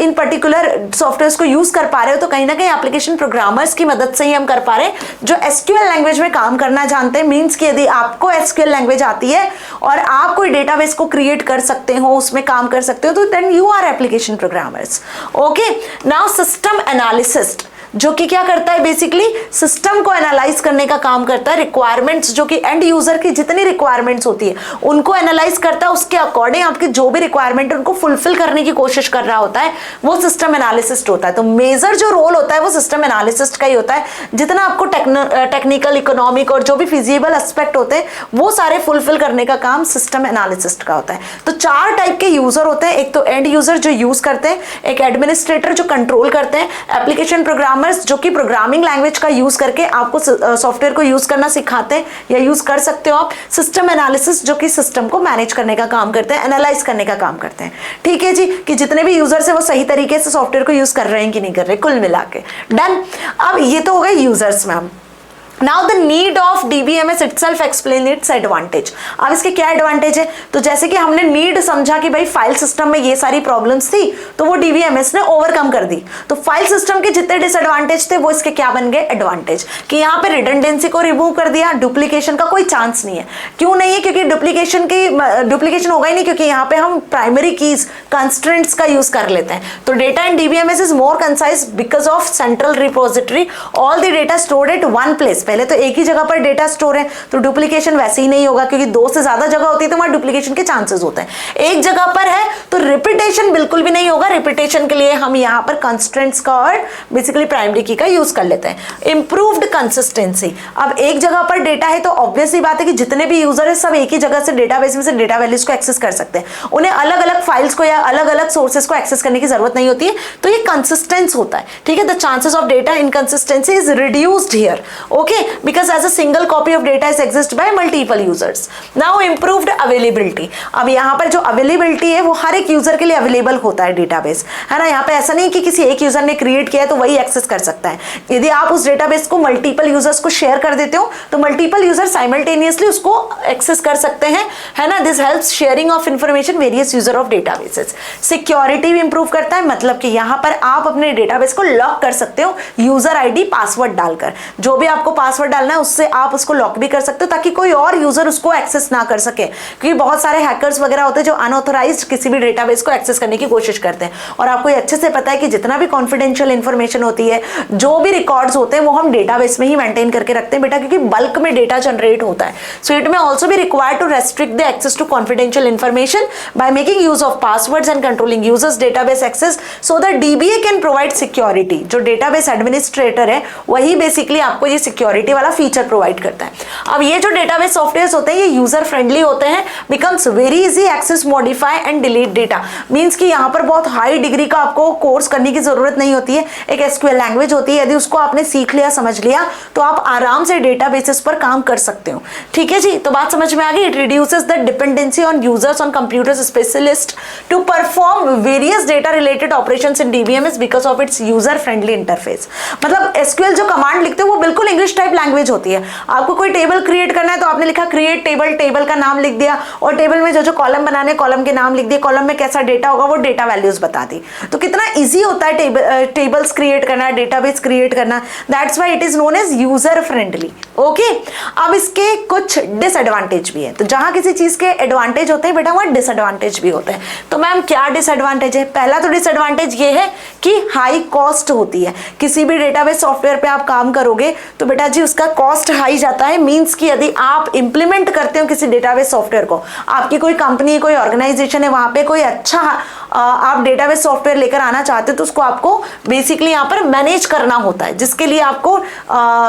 इन पर्टिकुलर सॉफ्टवेयर्स को यूज कर पा रहे हो तो कहीं ना कहीं एप्लीकेशन प्रोग्रामर्स की मदद से ही हम कर पा रहे हैं, जो एसक्यूएल लैंग्वेज में काम करना जानते हैं। मींस कि यदि आपको एसक्यूएल लैंग्वेज आती है और आप कोई डेटाबेस को क्रिएट कर सकते हो, उसमें काम कर सकते हो, तो then you are application programmers. Okay, now system analyst, जो कि क्या करता है? बेसिकली सिस्टम को एनालाइज करने का काम करता है। रिक्वायरमेंट्स, जो कि एंड यूजर की जितनी रिक्वायरमेंट्स होती है उनको एनालाइज करता है, उसके अकॉर्डिंग आपकी जो भी रिक्वायरमेंट है उनको फुलफिल करने की कोशिश कर रहा होता है, वो सिस्टम एनालिसिस्ट होता है। तो मेजर जो रोल होता है वो सिस्टम एनालिसिस्ट का ही होता है। जितना आपको टेक्निकल, इकोनॉमिक और जो भी फिजिबल एस्पेक्ट होते हैं वो सारे फुलफिल करने का काम सिस्टम एनालिसिस्ट का होता है। तो चार टाइप के यूजर होते हैं, एक तो एंड यूजर जो यूज करते हैं, एक एडमिनिस्ट्रेटर जो कंट्रोल करते हैं, एप्लीकेशन प्रोग्रामर्स जो कि प्रोग्रामिंग लैंग्वेज का यूज करके आपको सॉफ्टवेयर को यूज करना सिखाते हैं या यूज कर सकते हो आप, सिस्टम एनालिसिस जो कि सिस्टम को मैनेज करने का काम करते हैं, एनालाइज करने का काम करते हैं। ठीक है जी, कि जितने भी यूजर्स है वो सही तरीके से सॉफ्टवेयर को यूज कर रहे हैं कि नहीं कर रहे, कुल मिला के। डन। अब ये तो हो गए यूजर्स में। हम now the need of DBMS itself explain it's advantage. अब इसके क्या एडवांटेज है, तो जैसे कि हमने नीड समझा कि भाई फाइल सिस्टम में ये सारी प्रॉब्लम्स थी तो वो डीबीएमएस ने ओवरकम कर दी, तो फाइल सिस्टम के जितने डिसएडवांटेज थे वो इसके क्या बन गए, एडवांटेज। कि यहाँ पे रिडंडेंसी को रिमूव कर दिया, डुप्लीकेशन का कोई चांस नहीं है। क्यों नहीं है, क्योंकि डुप्लीकेशन होगा ही नहीं, क्योंकि यहाँ पे हम प्राइमरी कीज कंस्ट्रेंट्स का यूज कर लेते हैं। तो data in DBMS is more concise because of central repository, all the data stored at one place. पहले तो एक ही जगह पर डेटा स्टोर है तो डुप्लीकेशन वैसे ही नहीं होगा, क्योंकि दो से ज्यादा जगह होती है तो वहां डुप्लीकेशन के चांसेस होते हैं। एक जगह पर है तो रिपीटेशन बिल्कुल भी नहीं होगा। रिपीटेशन के लिए हम यहां पर कंस्ट्रेंट्स का और बेसिकली प्राइमरी की का यूज कर लेते हैं। इंप्रूव्ड कंसिस्टेंसी, अब एक जगह पर डेटा है तो ऑब्वियस ही बात है कि जितने भी यूजर है सब एक ही जगह से डेटाबेस में से डेटा वैल्यूज को एक्सेस कर सकते हैं। उन्हें अलग अलग फाइल्स को या अलग अलग सोर्सेज को एक्सेस करने की जरूरत नहीं होती है, तो ये कंसिस्टेंस होता है। ठीक है, the chances of data inconsistency is reduced here, okay, because as a single copy of data is exist by multiple users. Now improved availability, अब यहाँ पर जो availability है वो हर एक यूजर के लिए अवेलेबल होता है डेटाबेस, है ना। यहाँ पे ऐसा नहीं कि किसी एक यूजर ने क्रिएट किया है तो वही एक्सेस कर सकता है। यदि आप उस डेटाबेस को मल्टीपल यूजर्स को शेयर कर देते हो तो मल्टीपल यूजर साइमल्टेनियसली उसको एक्सेस कर सकते हैं, है ना। This helps sharing of information various user of databases. Security भी इंप्रूव करता है, मतलब कि यहाँ पर आप अपने डेटाबेस को लॉक कर सकते हो यूजर आईडी पासवर्ड डालकर। जो भी आपको पासवर्ड डालना है उससे आप उसको लॉक भी कर सकते हो ताकि कोई और यूजर उसको एक्सेस ना कर सके, क्योंकि बहुत सारे हैकर्स वगैरह होते हैं जो अनऑथराइज्ड किसी भी डेटाबेस को एक्सेस करने की कोशिश करते हैं। और आपको ये अच्छे से पता है कि जितना भी कॉन्फिडेंशियल इंफॉर्मेशन होती है, जो भी रिकॉर्ड्स होते हैं वो हम डेटाबेस में ही मेंटेन करके रखते हैं बेटा, क्योंकि बल्क में डेटा जनरेट होता है। So it may also be required to restrict the access to confidential information by making use of passwords and controlling users database access so that DBA can provide security. जो database administrator है वही basically आपको ये security वाला feature provide करता है। अब ये जो डेटाबेस सॉफ्टवेयर्स होते हैं ये यूजर फ्रेंडली होते हैं, becomes very easy access, modify and delete data. Means कि यहाँ पर बहुत हाई डिग्री का आपको कोर्स करने की जरूरत नहीं होती है। एक एसक्यूएल लैंग्वेज होती है, यदि उसको आपने सीख लिया, समझ लिया, तो आप आराम से डेटाबेसेस पर काम कर सकते हो। ठीक है जी, तो बात समझ में आ गई। It reduces the dependency on users on computer specialist to perform various data related operations in DBMS because of its user friendly interface. मतलब एसक्यूएल जो कमांड लिखते हो वो बिल्कुल इंग्लिश टाइप लैंग्वेज होती है। आपको कोई टेबल क्रिएट करना है तो आपने लिखा क्रिएट टेबल, टेबल का नाम लिख दिया और टेबल में जो जो कॉलम बनाने कॉलम के नाम लिख दिए, कॉलम में कैसा डेटा होगा वो डेटा वैल्यूज बता दी। तो कितना इजी होता है टेबल्स क्रिएट करना, डेटाबेस क्रिएट करना। That's why it is known as user friendly, okay. अब इसके कुछ डिसएडवांटेज भी है। तो जहां किसी चीज के एडवांटेज होते हैं बेटा वहां डिसएडवांटेज भी होते हैं। तो मैम क्या डिसएडवांटेज है? पहला तो डिसएडवांटेज ये है कि हाई कॉस्ट होती है। किसी भी डेटाबेस सॉफ्टवेयर पे आप काम करोगे तो बेटा जी उसका कॉस्ट हाई जाता है। मींस कि यदि आप इंप्लीमेंट करते हो किसी डेटाबेस सॉफ्टवेयर को, आपकी कोई कंपनी, कोई ऑर्गेनाइजेशन है, वहां पे कोई अच्छा आप डेटाबेस सॉफ्टवेयर लेकर आना चाहते हो तो उसको आपको बेसिकली यहाँ पर मैनेज करना होता है, जिसके लिए आपको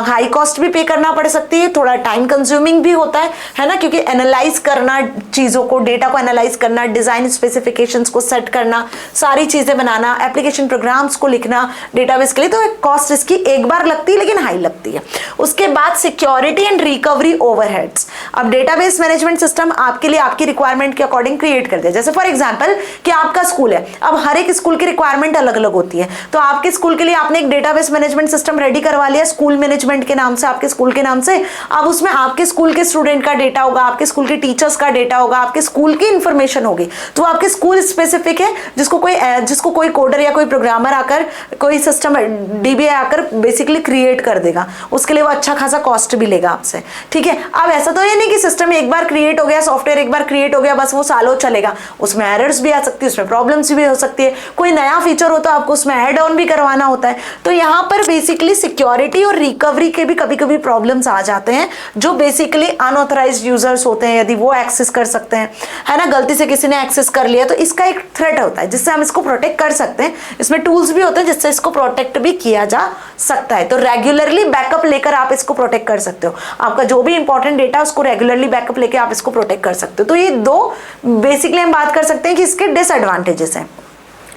हाई कॉस्ट भी पे करना पड़ सकती है, थोड़ा टाइम कंज्यूमिंग भी होता है ना, क्योंकि एनालाइज करना चीजों को, डेटा को एनालाइज करना, डिजाइन स्पेसिफिकेशंस को सेट करना, सारी चीजें बनाना, एप्लीकेशन प्रोग्राम्स को लिखना डेटाबेस के लिए, तो कॉस्ट इसकी एक बार लगती है लेकिन हाई लगती है। उसके बाद सिक्योरिटी एंड रिकवरी ओवरहेड्स। अब डेटाबेस मैनेजमेंट सिस्टम आपके लिए आपकी रिक्वायरमेंट के अकॉर्डिंग क्रिएट कर दिया। जैसे फॉर एग्जांपल कि आपका स्कूल है, अब हर एक स्कूल की रिक्वायरमेंट अलग अलग होती है, तो आपके स्कूल के लिए आपने एक डेटाबेस मैनेजमेंट सिस्टम रेडी करवा लिया स्कूल मैनेजमेंट के नाम से, आपके स्कूल के नाम से। अब उसमें आपके स्कूल के स्टूडेंट का डेटा होगा, आपके स्कूल के टीचर्स का डेटा होगा, आपके स्कूल की इंफॉर्मेशन होगी, तो आपके स्कूल स्पेसिफिक है, जिसको कोई कोडर या कोई प्रोग्रामर आकर, कोई सिस्टम डीबीए आकर बेसिकली क्रिएट कर देगा। उसके लिए वो अच्छा खासा कॉस्ट भी लेगा आपसे, ठीक है। अब ऐसा तो ये नहीं कि सिस्टम एक बार क्रिएट हो गया, सॉफ्टवेयर एक बार क्रिएट हो गया, बस वो सालों चलेगा। उसमें एरर्स भी आ सकती है, उसमें प्रॉब्लम्स भी हो सकती है, कोई नया फीचर हो तो आपको उसमें ऐड ऑन भी करवाना होता है। तो यहाँ पर बेसिकली सिक्योरिटी और रिकवरी के भी कभी कभी प्रॉब्लम्स आ जाते हैं, जो बेसिकली अनऑथराइज्ड यूजर्स होते हैं, यदि वो एक्सेस कर सकते हैं, है ना, गलती से किसी ने एक्सेस कर लिया तो इसका एक थ्रेट होता है जिससे हम इसको प्रोटेक्ट कर सकते हैं। इसमें टूल्स भी होते हैं जिससे इसको प्रोटेक्ट भी किया जा सकता है। तो रेगुलरली बैकअप लेकर आप इसको प्रोटेक्ट कर सकते हो। आपका जो भी इंपॉर्टेंट डेटा उसको रेगुलरली बैकअप लेकर आप इसको प्रोटेक्ट कर सकते हो। तो ये दो बेसिकली हम बात कर सकते हैं कि इसके डिसएडवांटेजेस हैं,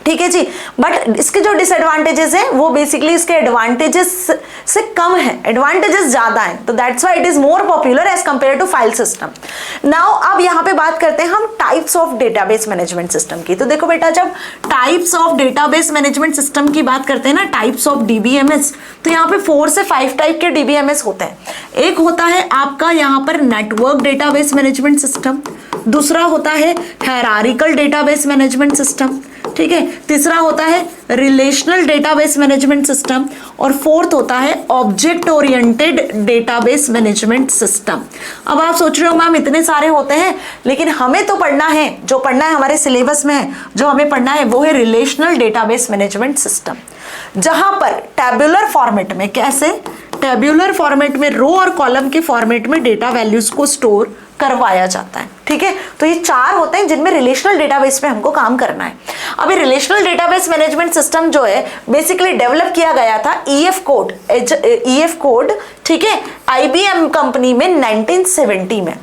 ठीक ठीक है जी। बट इसके जो डिसएडवांटेजेस हैं वो बेसिकली इसके एडवांटेजेस से कम है, एडवांटेजेस ज्यादा हैं, तो that's why it is more popular as compare to file system. Now अब यहाँ पे बात करते हैं हम types of database management system की। तो देखो बेटा, जब types of database management system की बात करते हैं ना, टाइप्स ऑफ डीबीएमएस, तो यहाँ पे 4 से 5 टाइप के डीबीएमएस होते हैं। एक होता है आपका यहाँ पर नेटवर्क डेटाबेस मैनेजमेंट सिस्टम, दूसरा होता है हायरार्किकल डेटाबेस मैनेजमेंट सिस्टम, ठीक है, तीसरा होता है रिलेशनल डेटाबेस मैनेजमेंट सिस्टम, और फोर्थ होता है object oriented database management system. अब आप सोच रहे हो मैम इतने सारे होते हैं, लेकिन हमें तो पढ़ना है, जो पढ़ना है हमारे सिलेबस में है, जो हमें पढ़ना है वो है रिलेशनल डेटाबेस मैनेजमेंट सिस्टम, जहां पर टेबुलर फॉर्मेट में, कैसे टेबुलर फॉर्मेट में, रो और कॉलम के फॉर्मेट में डेटा वैल्यूज को स्टोर करवाया जाता है। ठीक है, तो ये 4 होते हैं जिनमें रिलेशनल डेटाबेस पे हमको काम करना है। अभी रिलेशनल डेटाबेस मैनेजमेंट सिस्टम जो है बेसिकली डेवलप किया गया था ईएफ कोड, ठीक है, आईबीएम कंपनी में 1970 में।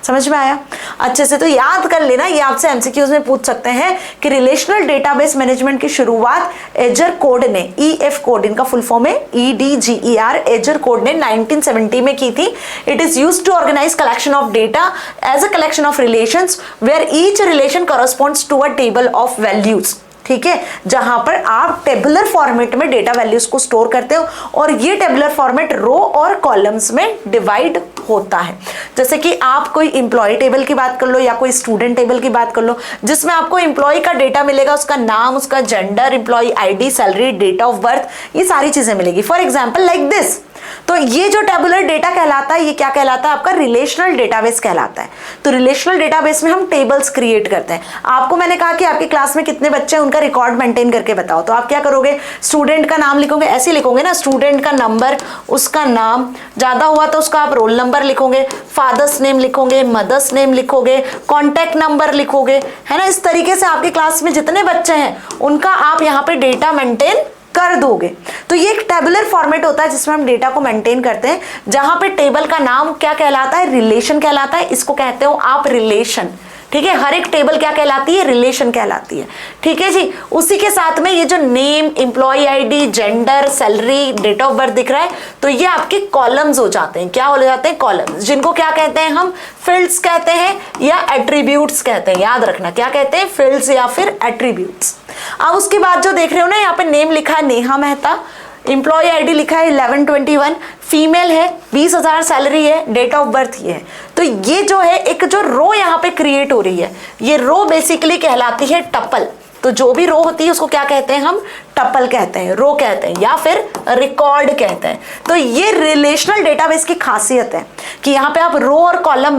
समझ में आया? अच्छे से तो याद कर लेना, ये आपसे एमसीक्यूज में पूछ सकते हैं कि रिलेशनल डेटाबेस मैनेजमेंट की शुरुआत एजर कोड ने, ईएफ कोड इनका फुल फॉर्म है EDGER, एजर कोड ने 1970 में की थी। It is used to organize collection of data as a collection of relations where each relation corresponds to a table of values. ठीक है, जहां पर आप टेबुलर फॉर्मेट में डेटा वैल्यूज को स्टोर करते हो, और ये टेबुलर फॉर्मेट रो और कॉलम्स में डिवाइड होता है। जैसे कि आप कोई इंप्लॉय टेबल की बात कर लो या कोई स्टूडेंट टेबल की बात कर लो, जिसमें आपको इंप्लॉय का डेटा मिलेगा, उसका नाम, उसका gender, employee ID, salary, date of birth, ये सारी चीजें मिलेगी। For example like this. तो ये जो टेबुलर डेटा कहलाता है, ये क्या कहलाता है? आपका रिलेशनल डेटाबेस कहलाता है। तो रिलेशनल डेटाबेस में हम टेबल्स क्रिएट करते हैं। आपको मैंने कहा कि आपकी क्लास में कितने बच्चे हैं, उनका रिकॉर्ड मेंटेन करके बताओ। तो आप क्या करोगे? स्टूडेंट का नाम लिखोगे, ऐसे लिखोगे ना, स्टूडेंट का नंबर, उसका नाम, ज्यादा हुआ तो उसका आप रोल नंबर लिखोगे, फादर्स नेम लिखोगे, मदर्स नेम लिखोगे, कॉन्टैक्ट नंबर लिखोगे, है ना। इस तरीके से आपकी क्लास में जितने बच्चे हैं उनका आप यहाँ पे डेटा मेंटेन कर दोगे। तो ये एक टेबुलर फॉर्मेट होता है जिसमें हम डेटा को मेंटेन करते हैं, जहां पे टेबल का नाम क्या कहलाता है? रिलेशन कहलाता है। इसको कहते हो आप रिलेशन। ठीक है, हर एक टेबल क्या कहलाती है? रिलेशन कहलाती है। ठीक है जी। उसी के साथ में ये जो name, employee ID, gender, salary, date of birth दिख रहा है, तो ये आपके कॉलम्स हो जाते हैं। क्या हो जाते हैं? कॉलम्स, जिनको क्या कहते हैं हम? फील्ड्स कहते हैं या एट्रीब्यूट्स कहते हैं। याद रखना, क्या कहते हैं? फील्ड्स या फिर एट्रीब्यूट्स। अब उसके बाद जो देख रहे हो ना, यहाँ पे नेम लिखा है नेहा मेहता, एम्प्लॉय आईडी लिखा है 1121, फीमेल है, 20,000 सैलरी है, डेट ऑफ बर्थ ये है। तो ये जो है एक जो रो यहाँ पे क्रिएट हो रही है, ये रो बेसिकली कहलाती है टपल। तो जो भी रो होती है उसको क्या कहते हैं हम? टपल कहते हैं, रो कहते हैं, या फिर रिकॉर्ड कहते हैं। तो ये रिलेशनल डेटाबेस की खासियत है कि यहाँ पे आप रो और कॉलम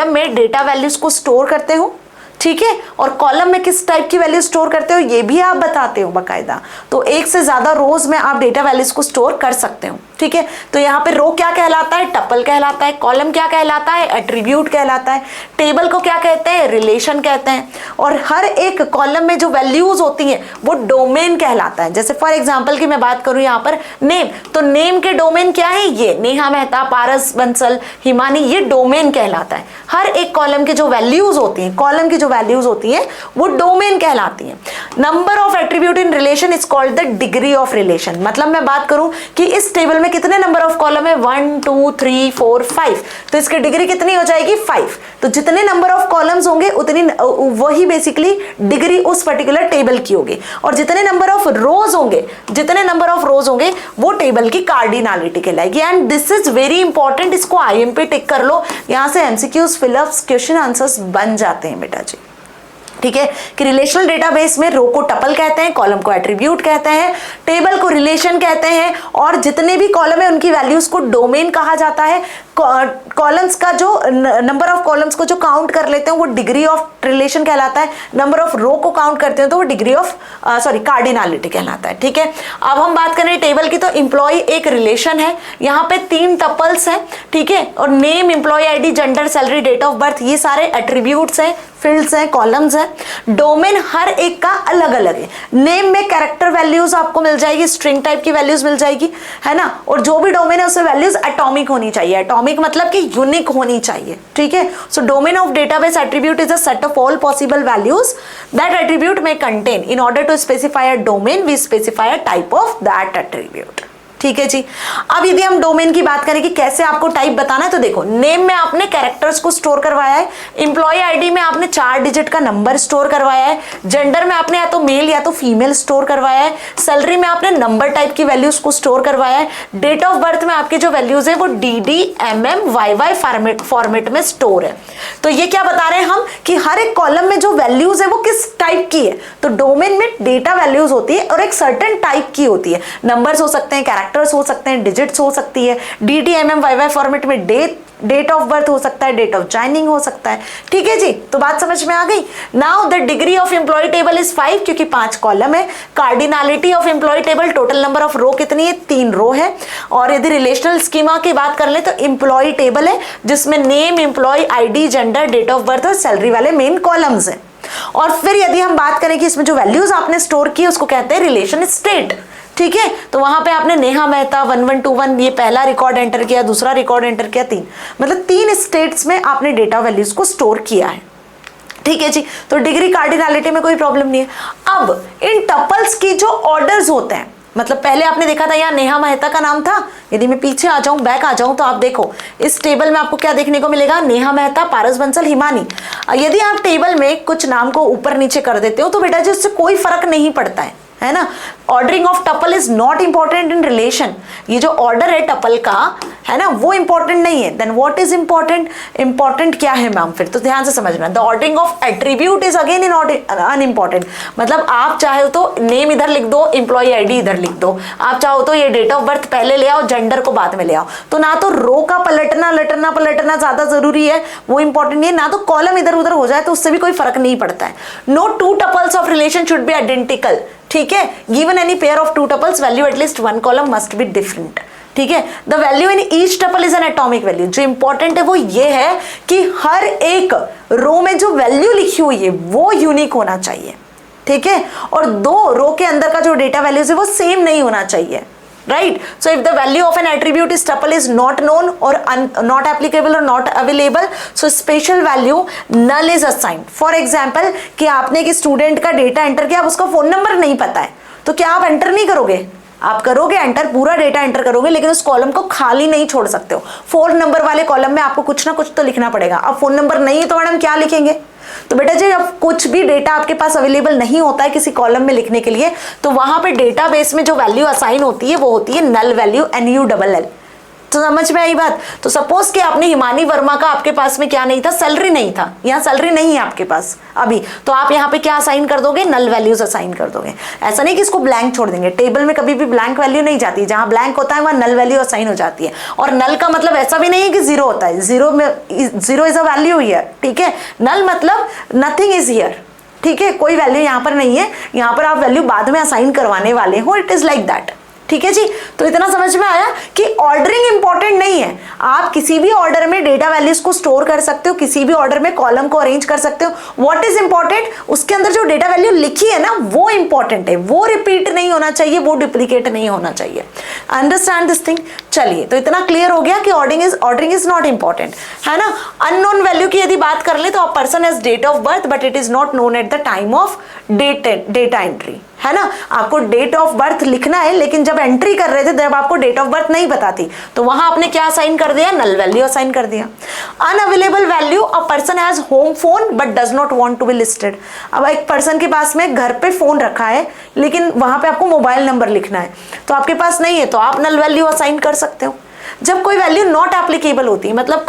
में डेटा वैल्यूज को स्टोर करते हो। ठीक है, और कॉलम में किस टाइप की वैल्यू स्टोर करते हो ये भी आप बताते हो बाकायदा। तो एक से ज्यादा रोज में आप डेटा वैल्यूज को स्टोर कर सकते हो। ठीक है, तो यहाँ पे रो क्या कहलाता है? टपल कहलाता है। कॉलम क्या कहलाता है? एट्रीब्यूट कहलाता है। टेबल को क्या कहते हैं? रिलेशन कहते हैं। और हर एक कॉलम में जो वैल्यूज होती हैं वो डोमेन कहलाता है। जैसे फॉर एग्जाम्पल की मैं बात करूं यहाँ पर नेम, तो नेम के डोमेन क्या है? ये नेहा मेहता, पारस बंसल, हिमानी, ये डोमेन कहलाता है। हर एक कॉलम की जो वैल्यूज होती हैं, कॉलम की जो वैल्यूज होती हैं वो डोमेन कहलाती हैं। Number of attribute in relation is called the degree of relation. मतलब मैं बात करूं कि इस टेबल में कितने नंबर ऑफ कॉलम है? 1 2 3 4 5, तो इसकी डिग्री कितनी हो जाएगी? 5। तो जितने नंबर ऑफ कॉलम्स होंगे उतनी वही बेसिकली डिग्री उस पर्टिकुलर टेबल की होगी। और जितने नंबर ऑफ रोज होंगे वो टेबल की कार्डिनलिटी कहलाएगी। And this is very important, इसको आईएमपी टिक कर लो, यहां से एमसीक्यूज, फिलअप्स, क्वेश्चन आंसर्स बन जाते हैं बेटा जी। ठीक है, कि रिलेशनल डेटाबेस में रो को टपल कहते हैं, कॉलम को एट्रीब्यूट कहते हैं, टेबल को रिलेशन कहते हैं, और जितने भी कॉलम है उनकी वैल्यूज को डोमेन कहा जाता है। कॉलम्स का जो नंबर ऑफ कॉलम्स को जो काउंट कर लेते हैं वो डिग्री ऑफ रिलेशन कहलाता है। नंबर ऑफ रो को काउंट करते हैं तो वो डिग्री ऑफ कार्डिनलिटी कहलाता है। ठीक है, अब हम बात करें टेबल की, तो एम्प्लॉय एक रिलेशन है, यहाँ पे 3 टपल्स हैं। ठीक है, और name, employee ID, gender, salary, date of birth, ये सारे एट्रीब्यूट्स हैं। फील्ड्स हैं, कॉलम्स हैं। डोमेन हर एक का अलग अलग है। नेम में कैरेक्टर वैल्यूज आपको मिल जाएगी, स्ट्रिंग टाइप की वैल्यूज मिल जाएगी, है ना। और जो भी डोमेन है उसमें वैल्यूज एटॉमिक होनी चाहिए। एटॉमिक मतलब कि यूनिक होनी चाहिए, ठीक है। So domain of database attribute is a set of all possible values that attribute में contain. In order to specify a domain we specify a type of that attribute, ठीक है जी। अब यदि हम डोमेन की बात करें कि कैसे आपको टाइप बताना है, तो देखो नेम में आपने कैरेक्टर्स को स्टोर करवाया है, एम्प्लॉय आईडी में आपने 4 डिजिट का नंबर स्टोर करवाया है, जेंडर में आपने या तो मेल या तो फीमेल स्टोर करवाया है, सैलरी में आपने नंबर टाइप की वैल्यूज को स्टोर करवाया है, डेट ऑफ बर्थ में आपकी जो वैल्यूज है वो DD, MM, YY फॉर्मेट में स्टोर है। तो ये क्या बता रहे हैं हम कि हर एक कॉलम में जो वैल्यूज है वो किस टाइप की है। तो डोमेन में डेटा वैल्यूज होती है और एक सर्टेन टाइप की होती है। नंबर्स हो सकते हैं, कैरेक्टर्स हो सकते हैं, डिजिट्स हो सकती है, DD, MM, YY फॉर्मेट में डेट ऑफ बर्थ हो सकता है, डेट ऑफ ज्वाइनिंग हो सकता है, ठीक है जी। तो बात समझ में आ गई। Now the degree of employ table is 5 क्योंकि 5 कॉलम है। Cardinality of employ table, total number of row कितनी है, 3 रो है। और यदि रिलेशनल स्कीमा की बात कर ले तो एम्प्लॉय टेबल है जिसमें name, employee ID, gender, date of birth और सैलरी वाले मेन कॉलम्स हैं। और फिर यदि हम बात करें कि इसमें जो वैल्यूज आपने स्टोर की उसको कहते हैं रिलेशन स्टेट, ठीक है। तो वहां पे आपने नेहा मेहता 1121 ये पहला रिकॉर्ड एंटर किया, दूसरा रिकॉर्ड एंटर किया, 3 मतलब 3 स्टेट्स में आपने डेटा वैल्यूज को स्टोर किया है, ठीक है जी। तो डिग्री कार्डिनलिटी में कोई प्रॉब्लम नहीं है। अब इन टपल्स की जो ऑर्डर्स होते हैं, मतलब पहले आपने देखा था यहाँ नेहा मेहता का नाम था। यदि मैं पीछे आ जाऊं, बैक आ जाऊं, तो आप देखो इस टेबल में आपको क्या देखने को मिलेगा, नेहा मेहता, पारस बंसल, हिमानी। यदि आप टेबल में कुछ नाम को ऊपर नीचे कर देते हो तो बेटा जी उससे कोई फर्क नहीं पड़ता है ना। Ordering of tuple is not important in relation. ये जो ऑर्डर है टपल का, है ना, वो इंपॉर्टेंट नहीं है। Then what is important, important क्या है मैम, फिर तो ध्यान से समझना। The ordering of attribute is again in unimportant. मतलब आप चाहे तो नेम इधर लिख दो, एम्प्लॉय आईडी इधर लिख दो, आप चाहो तो ये डेट ऑफ बर्थ पहले ले आओ, जेंडर को बाद में ले आओ। तो ना तो रो का पलटना ज्यादा जरूरी है, वो इंपॉर्टेंट नहीं है, ना तो कॉलम इधर उधर हो जाए तो उससे भी कोई फर्क नहीं पड़ता है। No 2 tuples of relation should be identical, ठीक है। Given any pair of 2 tuples value at least 1 column must be different, ठीक है। The value in each tuple is an atomic value. जो इंपॉर्टेंट है वो ये है कि हर एक रो में जो वैल्यू लिखी हुई है वो यूनिक होना चाहिए, ठीक है। और 2 रो के अंदर का जो डेटा वैल्यूज है वो सेम नहीं होना चाहिए, right? So if the value of an attribute is tuple is not known or not applicable or not available, so special value null is assigned. For example कि आपने एक स्टूडेंट का data enter किया, अब उसका फोन नंबर नहीं पता है, तो क्या आप एंटर नहीं करोगे? आप करोगे एंटर, पूरा डेटा एंटर करोगे, लेकिन उस कॉलम को खाली नहीं छोड़ सकते हो। 4 नंबर वाले कॉलम में आपको कुछ ना कुछ तो लिखना पड़ेगा। अब फोन नंबर नहीं है तो मैडम क्या लिखेंगे? तो बेटा जी अब कुछ भी डेटा आपके पास अवेलेबल नहीं होता है किसी कॉलम में लिखने के लिए, तो वहां पे डेटाबेस में जो वैल्यू असाइन होती है वो होती है नल वैल्यू, NULL। तो समझ में आई बात। तो सपोज कि आपने हिमानी वर्मा का आपके पास में क्या नहीं था, सैलरी नहीं था, यहाँ सैलरी नहीं है आपके पास अभी, तो आप यहाँ पे क्या असाइन कर दोगे, नल वैल्यूज असाइन कर दोगे। ऐसा नहीं कि इसको ब्लैंक छोड़ देंगे, टेबल में कभी भी ब्लैंक वैल्यू नहीं जाती, जहां ब्लैंक होता है वहां नल वैल्यू असाइन हो जाती है। और नल का मतलब ऐसा भी नहीं है कि 0 होता है, 0 में 0 इज अ वैल्यू हियर, ठीक है। नल मतलब नथिंग इज हियर, ठीक है, कोई वैल्यू यहाँ पर नहीं है, यहाँ पर आप वैल्यू बाद में असाइन करवाने वाले हो, इट इज लाइक दैट, ठीक है जी। तो इतना समझ में आया कि ऑर्डरिंग इंपॉर्टेंट नहीं है, आप किसी भी ऑर्डर में डेटा वैल्यूज को स्टोर कर सकते हो, किसी भी ऑर्डर में कॉलम को अरेंज कर सकते हो। व्हाट इज इंपॉर्टेंट, उसके अंदर जो डेटा वैल्यू लिखी है ना वो इंपॉर्टेंट है, वो रिपीट नहीं होना चाहिए, वो डुप्लीकेट नहीं होना चाहिए। Understand this thing. चलिए, तो इतना क्लियर हो गया कि ऑर्डरिंग इज नॉट इंपॉर्टेंट, है ना। अननोन वैल्यू की यदि बात कर ले तो a person has date of birth but it is not known at the time of data entry, है ना। आपको डेट ऑफ बर्थ लिखना है, लेकिन जब एंट्री कर रहे थे तब आपको डेट ऑफ बर्थ नहीं बताती, तो वहां आपने क्या असाइन कर दिया, नल वैल्यू असाइन कर दिया। Unavailable value, a person has home phone but does not want to be listed. अब एक पर्सन के पास में घर पे फोन रखा है, लेकिन वहां पे आपको मोबाइल नंबर लिखना है, तो आपके पास नहीं है, तो आप नल वैल्यू असाइन कर सकते हो। जब कोई वैल्यू नॉट एप्लीकेबल होती है, मतलब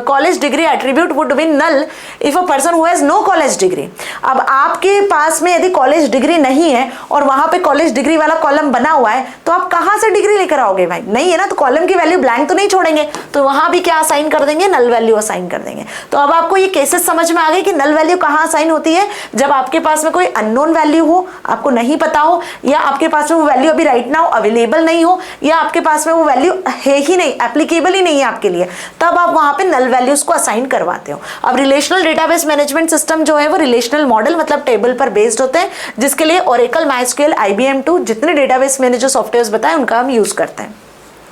college degree attribute would be null if a person who has no college degree. अब आपके पास में यदि कॉलेज डिग्री नहीं है और वहां पे कॉलेज डिग्री वाला कॉलम बना हुआ है, तो आप कहां से डिग्री लेकर आओगे भाई, नहीं है ना, तो कॉलम की वैल्यू ब्लैंक तो नहीं छोड़ेंगे, तो वहां भी क्या असाइन कर देंगे, नल वैल्यू असाइन कर देंगे। तो अब आपको ये केसेस समझ में आ गए कि नल वैल्यू कहां असाइन होती है, जब आपके पास में कोई अननोन वैल्यू हो, आपको नहीं पता हो, या आपके पास में वो वैल्यू अभी राइट नाउ अवेलेबल नहीं हो, या आपके पास में वो वैल्यू है ही नहीं, एप्लीकेबल ही नहीं है आपके लिए, तब आप वहां पे नल वैल्यूज को असाइन करवाते हो। अब रिलेशनल डेटाबेस मैनेजमेंट सिस्टम जो है वो रिलेशनल मॉडल मतलब टेबल पर बेस्ड होते हैं, जिसके लिए ओरेकल, माइस्क्यूएल, IBM2 जितने डेटाबेस मैंने जो सॉफ्टवेयर बताए उनका हम यूज करते हैं।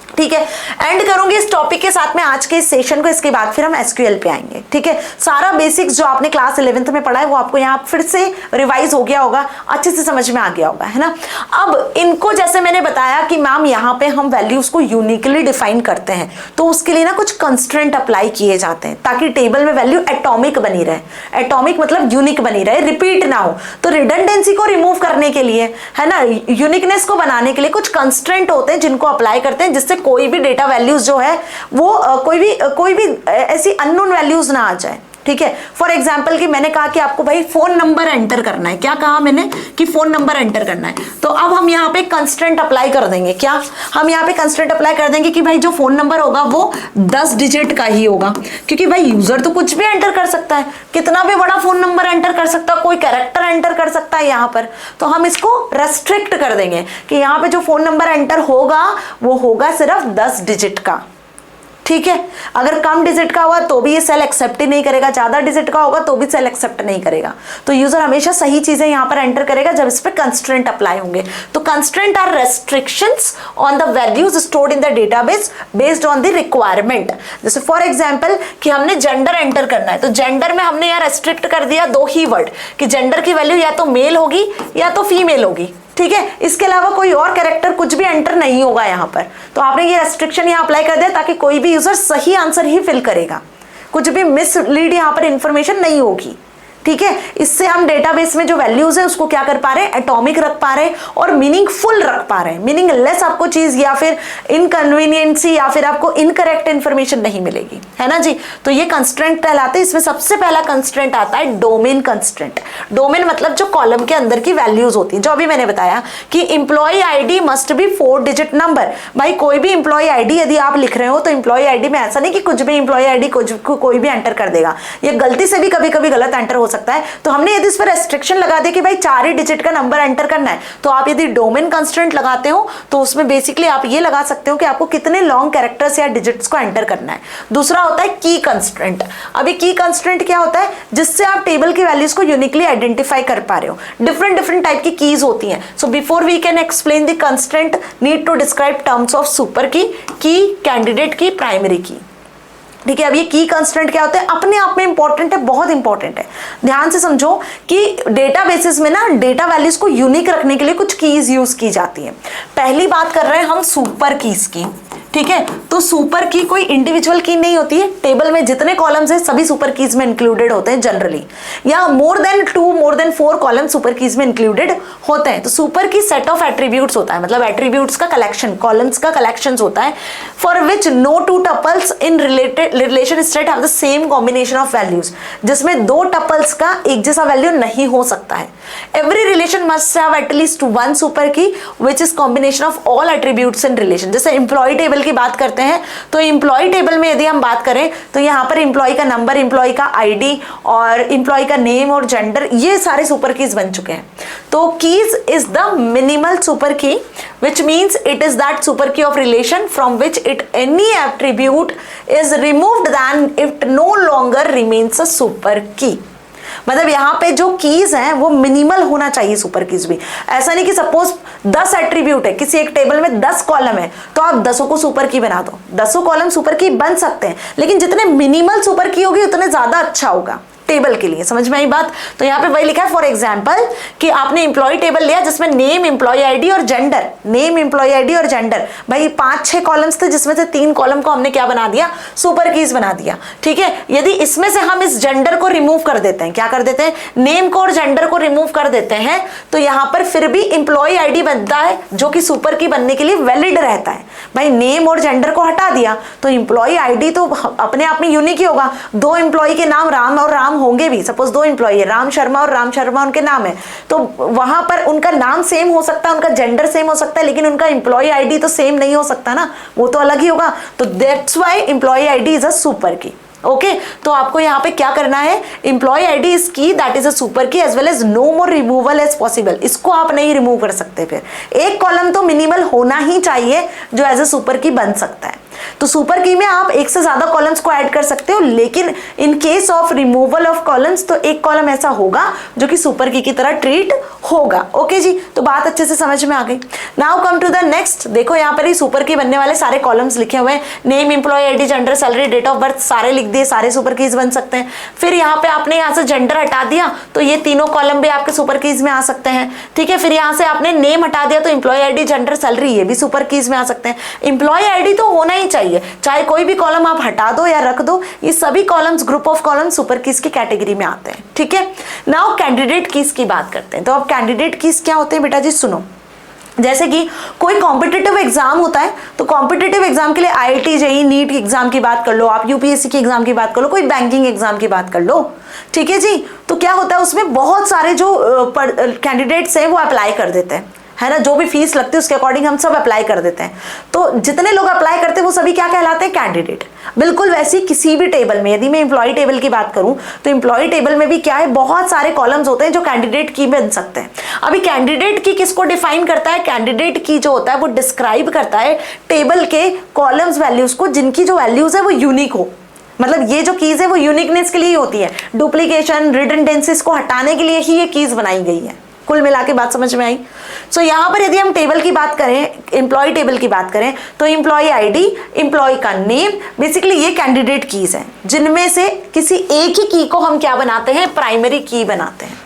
ठीक है, एंड करूंगी इस टॉपिक के साथ में आज के इस सेशन को, इसके बाद फिर हम एसक्यूएल पे आएंगे। ठीक है, सारा बेसिक्स जो आपने क्लास 11th में पढ़ा है वो आपको यहाँ फिर से रिवाइज हो गया होगा, अच्छे से समझ में आ गया होगा, है ना। अब इनको जैसे मैंने बताया कि मैम यहाँ पे हम वैल्यूज को यूनिकली डिफाइन करते हैं, तो उसके लिए ना कुछ कंस्ट्रेंट अप्लाई किए जाते हैं ताकि टेबल में वैल्यू एटॉमिक बनी रहे। एटॉमिक मतलब यूनिक बनी रहे, रिपीट ना हो। तो रिडंडेंसी को रिमूव करने के लिए, है ना, यूनिकनेस को बनाने के लिए कुछ कंस्ट्रेंट होते हैं जिनको अप्लाई करते हैं, जिससे कोई भी डेटा वैल्यूज जो है वो कोई भी ऐसी अननोन वैल्यूज ना आ जाए। ठीक है, फॉर एग्जाम्पल कि मैंने कहा कि आपको भाई फोन नंबर एंटर करना है, क्या कहा मैंने कि फोन नंबर एंटर करना है, तो अब हम यहाँ पे कंस्ट्रेंट अप्लाई कर देंगे। क्या हम यहाँ पे कंस्ट्रेंट अप्लाई कर देंगे कि भाई जो फोन नंबर होगा वो 10 डिजिट का ही होगा, क्योंकि भाई यूजर तो कुछ भी एंटर कर सकता है, कितना भी बड़ा फोन नंबर एंटर कर सकता है, कोई कैरेक्टर एंटर कर सकता है यहाँ पर। तो हम इसको रेस्ट्रिक्ट कर देंगे कि यहाँ पे जो फोन नंबर एंटर होगा वो होगा सिर्फ 10 डिजिट का। ठीक है, अगर कम डिजिट का हुआ तो भी ये सेल एक्सेप्ट ही नहीं करेगा, ज्यादा डिजिट का होगा तो भी सेल एक्सेप्ट नहीं करेगा। तो यूजर हमेशा सही चीजें यहाँ पर एंटर करेगा जब इस पे कंस्ट्रेंट अप्लाई होंगे। तो constraint are restrictions on the values stored in the database based on the requirement. जैसे फॉर एग्जांपल कि हमने जेंडर एंटर करना है, तो जेंडर में हमने यहाँ रेस्ट्रिक्ट कर दिया 2 ही वर्ड कि जेंडर की वैल्यू या तो मेल होगी या तो फीमेल होगी। ठीक है, इसके अलावा कोई और कैरेक्टर कुछ भी एंटर नहीं होगा यहाँ पर। तो आपने ये रेस्ट्रिक्शन यहाँ अप्लाई कर दिया ताकि कोई भी यूजर सही आंसर ही फिल करेगा, कुछ भी मिसलीड यहाँ पर इंफॉर्मेशन नहीं होगी। ठीक है, इससे हम डेटाबेस में जो वैल्यूज है उसको क्या कर पा रहे हैं, एटॉमिक रख पा रहे हैं और मीनिंगफुल रख पा रहे हैं। मीनिंगलेस आपको चीज या फिर इनकन्वीनियंसी या फिर आपको इनकरेक्ट इंफॉर्मेशन नहीं मिलेगी, है ना जी। तो ये कंस्ट्रेंट कहलाते हैं। इसमें सबसे पहला कंस्ट्रेंट आता है डोमेन कंस्ट्रेंट। डोमेन मतलब जो कॉलम के अंदर की वैल्यूज होती है, जो अभी मैंने बताया कि employee ID must be 4 digit number. भाई कोई भी इंप्लॉय आईडी यदि आप लिख रहे हो तो इंप्लॉय आईडी में ऐसा नहीं कि कुछ भी इंप्लॉय आईडी कोई भी एंटर कर देगा, ये गलती से भी कभी कभी गलत एंटर हो सकता है। तो हमने यदि इस पर रेस्ट्रिक्शन लगा दी कि भाई 4 ही डिजिट का नंबर एंटर करना है, तो आप यदि डोमेन कंस्ट्रेंट लगाते हो तो उसमें बेसिकली आप ये लगा सकते हो कि आपको कितने लॉन्ग कैरेक्टर्स या डिजिट्स को एंटर करना है। दूसरा होता है की कंस्ट्रेंट। अभी की कंस्ट्रेंट क्या होता है, जिससे आप टेबल की वैल्यूज को यूनिकली आइडेंटिफाई कर पा रहे हो। डिफरेंट टाइप की कीज होती हैं। So before we can explain the constraint need to describe terms of super key, candidate key, primary key. ठीक है, अब ये की कंस्ट्रेंट क्या होता है, अपने आप में इंपॉर्टेंट है, बहुत इंपॉर्टेंट है। ध्यान से समझो कि डेटाबेसेस में ना डेटा वैल्यूज को यूनिक रखने के लिए कुछ कीज यूज की जाती है। पहली बात कर रहे हैं हम सुपर कीज की। ठीक है, तो सुपर की कोई इंडिविजुअल की नहीं होती है। टेबल में जितने कॉलम्स हैं सभी सुपर कीज में इंक्लूडेड होते हैं जनरली, या more than 4 column super keys में इंक्लूडेड होते हैं। तो सुपर की सेट ऑफ एट्रीब्यूट्स होता है, मतलब एट्रीब्यूट्स का कलेक्शन, कॉलम्स का कलेक्शन होता है, for which no 2 tuples in relation set have the same combination of values, जिसमें 2 टपल्स का एक जैसा वैल्यू नहीं हो सकता है। Every relation must have at least 1 super key which is combination of all attributes in relation. जैसे एम्प्लॉय टेबल की बात करते हैं तो एम्प्लॉय टेबल में यदि हम बात करें तो यहाँ पर एम्प्लॉय का नंबर, एम्प्लॉय का आईडी और एम्प्लॉय का नेम और जेंडर, ये सारे सुपर कीज बन चुके हैं। तो keys is the minimal super की which means it is that super key of relation from which it any attribute is removed than it no longer remains a super key। मतलब यहाँ पे जो keys हैं वो मिनिमल होना चाहिए super keys भी। ऐसा नहीं कि सपोज 10 एट्रीब्यूट है, किसी एक टेबल में 10 कॉलम है तो आप 10 को सुपर की बना दो। 10 कॉलम सुपर की बन सकते हैं, लेकिन जितने मिनिमल सुपर की होगी उतने ज्यादा अच्छा होगा टेबल के लिए। समझ में आई बात। तो यहाँ पे वही लिखा है, फॉर एग्जाम्पल कि आपने एम्प्लॉय टेबल लिया जिसमें नेम, एम्प्लॉय आईडी और जेंडर, नेम, एम्प्लॉय आईडी और जेंडर, भाई 5-6 कॉलम्स थे जिसमें से 3 कॉलम को हमने क्या बना दिया, सुपर कीज बना दिया। ठीक है, यदि इसमें से हम इस जेंडर को रिमूव कर देते हैं, क्या कर देते हैं, नेम को और जेंडर को रिमूव कर देते हैं, तो यहाँ पर फिर भी एम्प्लॉय आईडी बनता है जो कि सुपर की बनने के लिए वैलिड रहता है। भाई नेम और जेंडर को हटा दिया तो एम्प्लॉय आईडी तो अपने आप में यूनिक ही होगा। 2 एम्प्लॉय के नाम राम और राम होंगे भी, सपोज 2 एम्प्लॉय है, राम शर्मा और राम शर्मा उनके नाम है, तो वहां पर उनका नाम सेम हो सकता है, उनका जेंडर सेम हो सकता है, लेकिन उनका एम्प्लॉय आईडी तो सेम नहीं हो सकता ना, वो तो अलग ही होगा। तो that's why employee ID is a super key. Okay, तो आपको यहाँ पे क्या करना है, employee ID is key, that is a super key as well as no more removal as possible. इसको आप नहीं रिमूव कर सकते। फिर एक कॉलम तो मिनिमल होना ही चाहिए जो एज अ सुपर की बन सकता है। तो सुपर की में आप एक से ज्यादा कॉलम्स को ऐड कर सकते हो, लेकिन in case of removal of columns तो एक कॉलम ऐसा होगा जो कि सुपर की तरह ट्रीट होगा। ओके जी, तो बात अच्छे से समझ में आ गई। Now come to the next. देखो यहाँ पर ही सुपर की बनने वाले सारे कॉलम्स लिखे हुए हैं, name, employee ID, gender, salary, date of birth, सारे लिख दिए, सारे सुपर कीज बन सकते हैं। फिर यहाँ पे आपने यहाँ से जेंडर हटा दिया तो ये तीनों कॉलम भी आपके सुपर कीज में आ सकते हैं। ठीक है, फिर यहाँ से आपने नेम हटा दिया तो एम्प्लॉय आईडी, जेंडर, सैलरी ये भी सुपर कीज में आ सकते हैं। एम्प्लॉय आईडी तो होना ही चाहिए, चाहे कोई भी कॉलम आप हटा दो या रख दो, ये सभी columns, group of columns super keys की कैटेगरी में आते हैं। ठीक है, नाउ कैंडिडेट कीज की बात करते हैं। तो अब कैंडिडेट कीज क्या होते हैं बेटा जी, सुनो। जैसे कि कोई कॉम्पिटिटिव एग्जाम होता है, तो कॉम्पिटिटिव एग्जाम के लिए आईआईटी, जेईई, नीट की एग्जाम की बात कर लो, आप यूपीएससी की एग्जाम की बात कर लो, कोई बैंकिंग एग्जाम की बात कर लो। ठीक है जी, तो क्या होता है उसमें बहुत सारे जो कैंडिडेट्स हैं वो अप्लाई कर देते हैं, है ना, जो भी फीस लगती है उसके अकॉर्डिंग हम सब अप्लाई कर देते हैं। तो जितने लोग अप्लाई करते हैं वो सभी क्या कहलाते हैं, कैंडिडेट। बिल्कुल वैसे किसी भी टेबल में, यदि मैं एम्प्लॉय टेबल की बात करूं तो एम्प्लॉय टेबल में भी क्या है, बहुत सारे कॉलम्स होते हैं जो कैंडिडेट की बन सकते हैं। अभी कैंडिडेट की किसको डिफाइन करता है, कैंडिडेट की जो होता है वो डिस्क्राइब करता है टेबल के कॉलम्स वैल्यूज को, जिनकी जो वैल्यूज है वो यूनिक हो। मतलब ये जो कीज है वो यूनिकनेस के लिए ही होती है, डुप्लीकेशन, रिडंडेंसीज को हटाने के लिए ही ये कीज बनाई गई है। कुल मिला के बात समझ में आई। सो यहाँ पर यदि हम टेबल की बात करें, एम्प्लॉय टेबल की बात करें, तो एम्प्लॉय आईडी, एम्प्लॉय का नेम, बेसिकली ये कैंडिडेट कीज हैं, जिनमें से किसी एक ही की को हम क्या बनाते हैं, प्राइमरी की बनाते हैं।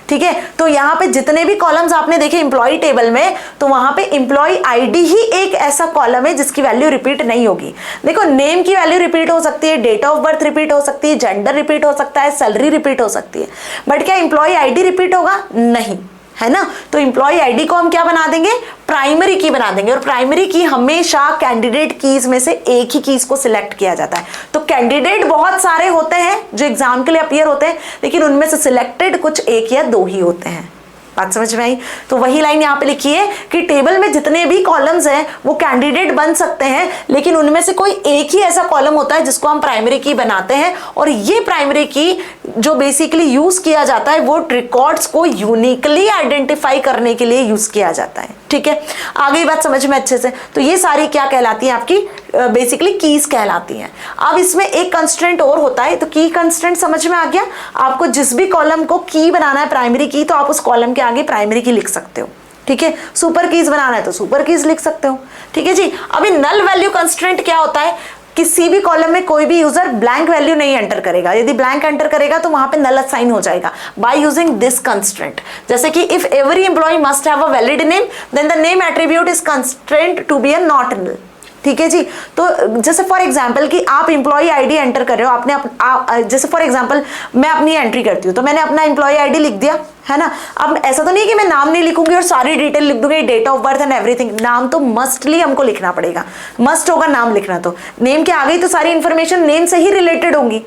ठीक है, तो यहाँ पे जितने भी कॉलम्स आपने देखे एम्प्लॉय टेबल में, तो वहां पे एम्प्लॉय आईडी ही एक ऐसा कॉलम है जिसकी वैल्यू रिपीट नहीं होगी। देखो, नेम की वैल्यू रिपीट हो सकती है, डेट ऑफ बर्थ रिपीट हो सकती है, जेंडर रिपीट हो सकता है, सैलरी रिपीट हो सकती है, बट क्या एम्प्लॉय आईडी रिपीट होगा, नहीं, है ना। तो एम्प्लॉय आईडी को हम क्या बना देंगे, प्राइमरी की बना देंगे, और प्राइमरी की हमेशा कैंडिडेट कीज में से एक ही कीज को सिलेक्ट किया जाता है। तो कैंडिडेट बहुत सारे होते हैं जो एग्जाम के लिए अपीयर होते हैं, लेकिन उनमें से सिलेक्टेड कुछ एक या दो ही होते हैं। बात समझ में आई। तो वही लाइन यहाँ पे लिखी है कि टेबल में जितने भी कॉलम्स हैं वो कैंडिडेट बन सकते हैं, लेकिन उनमें से कोई एक ही ऐसा कॉलम होता है जिसको हम प्राइमरी की बनाते हैं, और ये प्राइमरी की जो बेसिकली यूज किया जाता है वो रिकॉर्ड्स को यूनिकली आइडेंटिफाई करने के लिए यूज किया जाता है। ठीक है, आ गई बात समझ में अच्छे से। तो ये सारी क्या कहलाती है, आपकी बेसिकली कीज कहलाती हैं। अब इसमें एक कंस्ट्रेंट और होता है, तो की कंस्ट्रेंट समझ में आ गया। आपको जिस भी कॉलम को की बनाना है प्राइमरी की, तो आप उस कॉलम के आगे प्राइमरी की लिख सकते हो। ठीक है, सुपर कीज बनाना है तो सुपर कीज लिख सकते हो। ठीक है जी। अभी नल वैल्यू कंस्ट्रेंट क्या होता है, किसी भी कॉलम में कोई भी यूजर ब्लैंक वैल्यू नहीं एंटर करेगा। यदि ब्लैंक एंटर करेगा तो वहां पे नल असाइन हो जाएगा बाय यूजिंग दिस कंस्ट्रेंट। जैसे कि if every employee must have a valid name, then the name attribute is constraint to be a not null. ठीक है जी। तो जैसे फॉर एग्जांपल कि आप एम्प्लॉय आईडी एंटर कर रहे हो, आपने जैसे फॉर एग्जांपल मैं अपनी एंट्री करती हूँ, तो मैंने अपना एम्प्लॉय आईडी लिख दिया, है ना। अब ऐसा तो नहीं कि मैं नाम नहीं लिखूंगी और सारी डिटेल लिख दूंगी, date of birth and everything. नाम तो मस्टली हमको लिखना पड़ेगा, मस्ट होगा नाम लिखना। तो नेम के आगे तो सारी इंफॉर्मेशन नेम से ही रिलेटेड होंगी।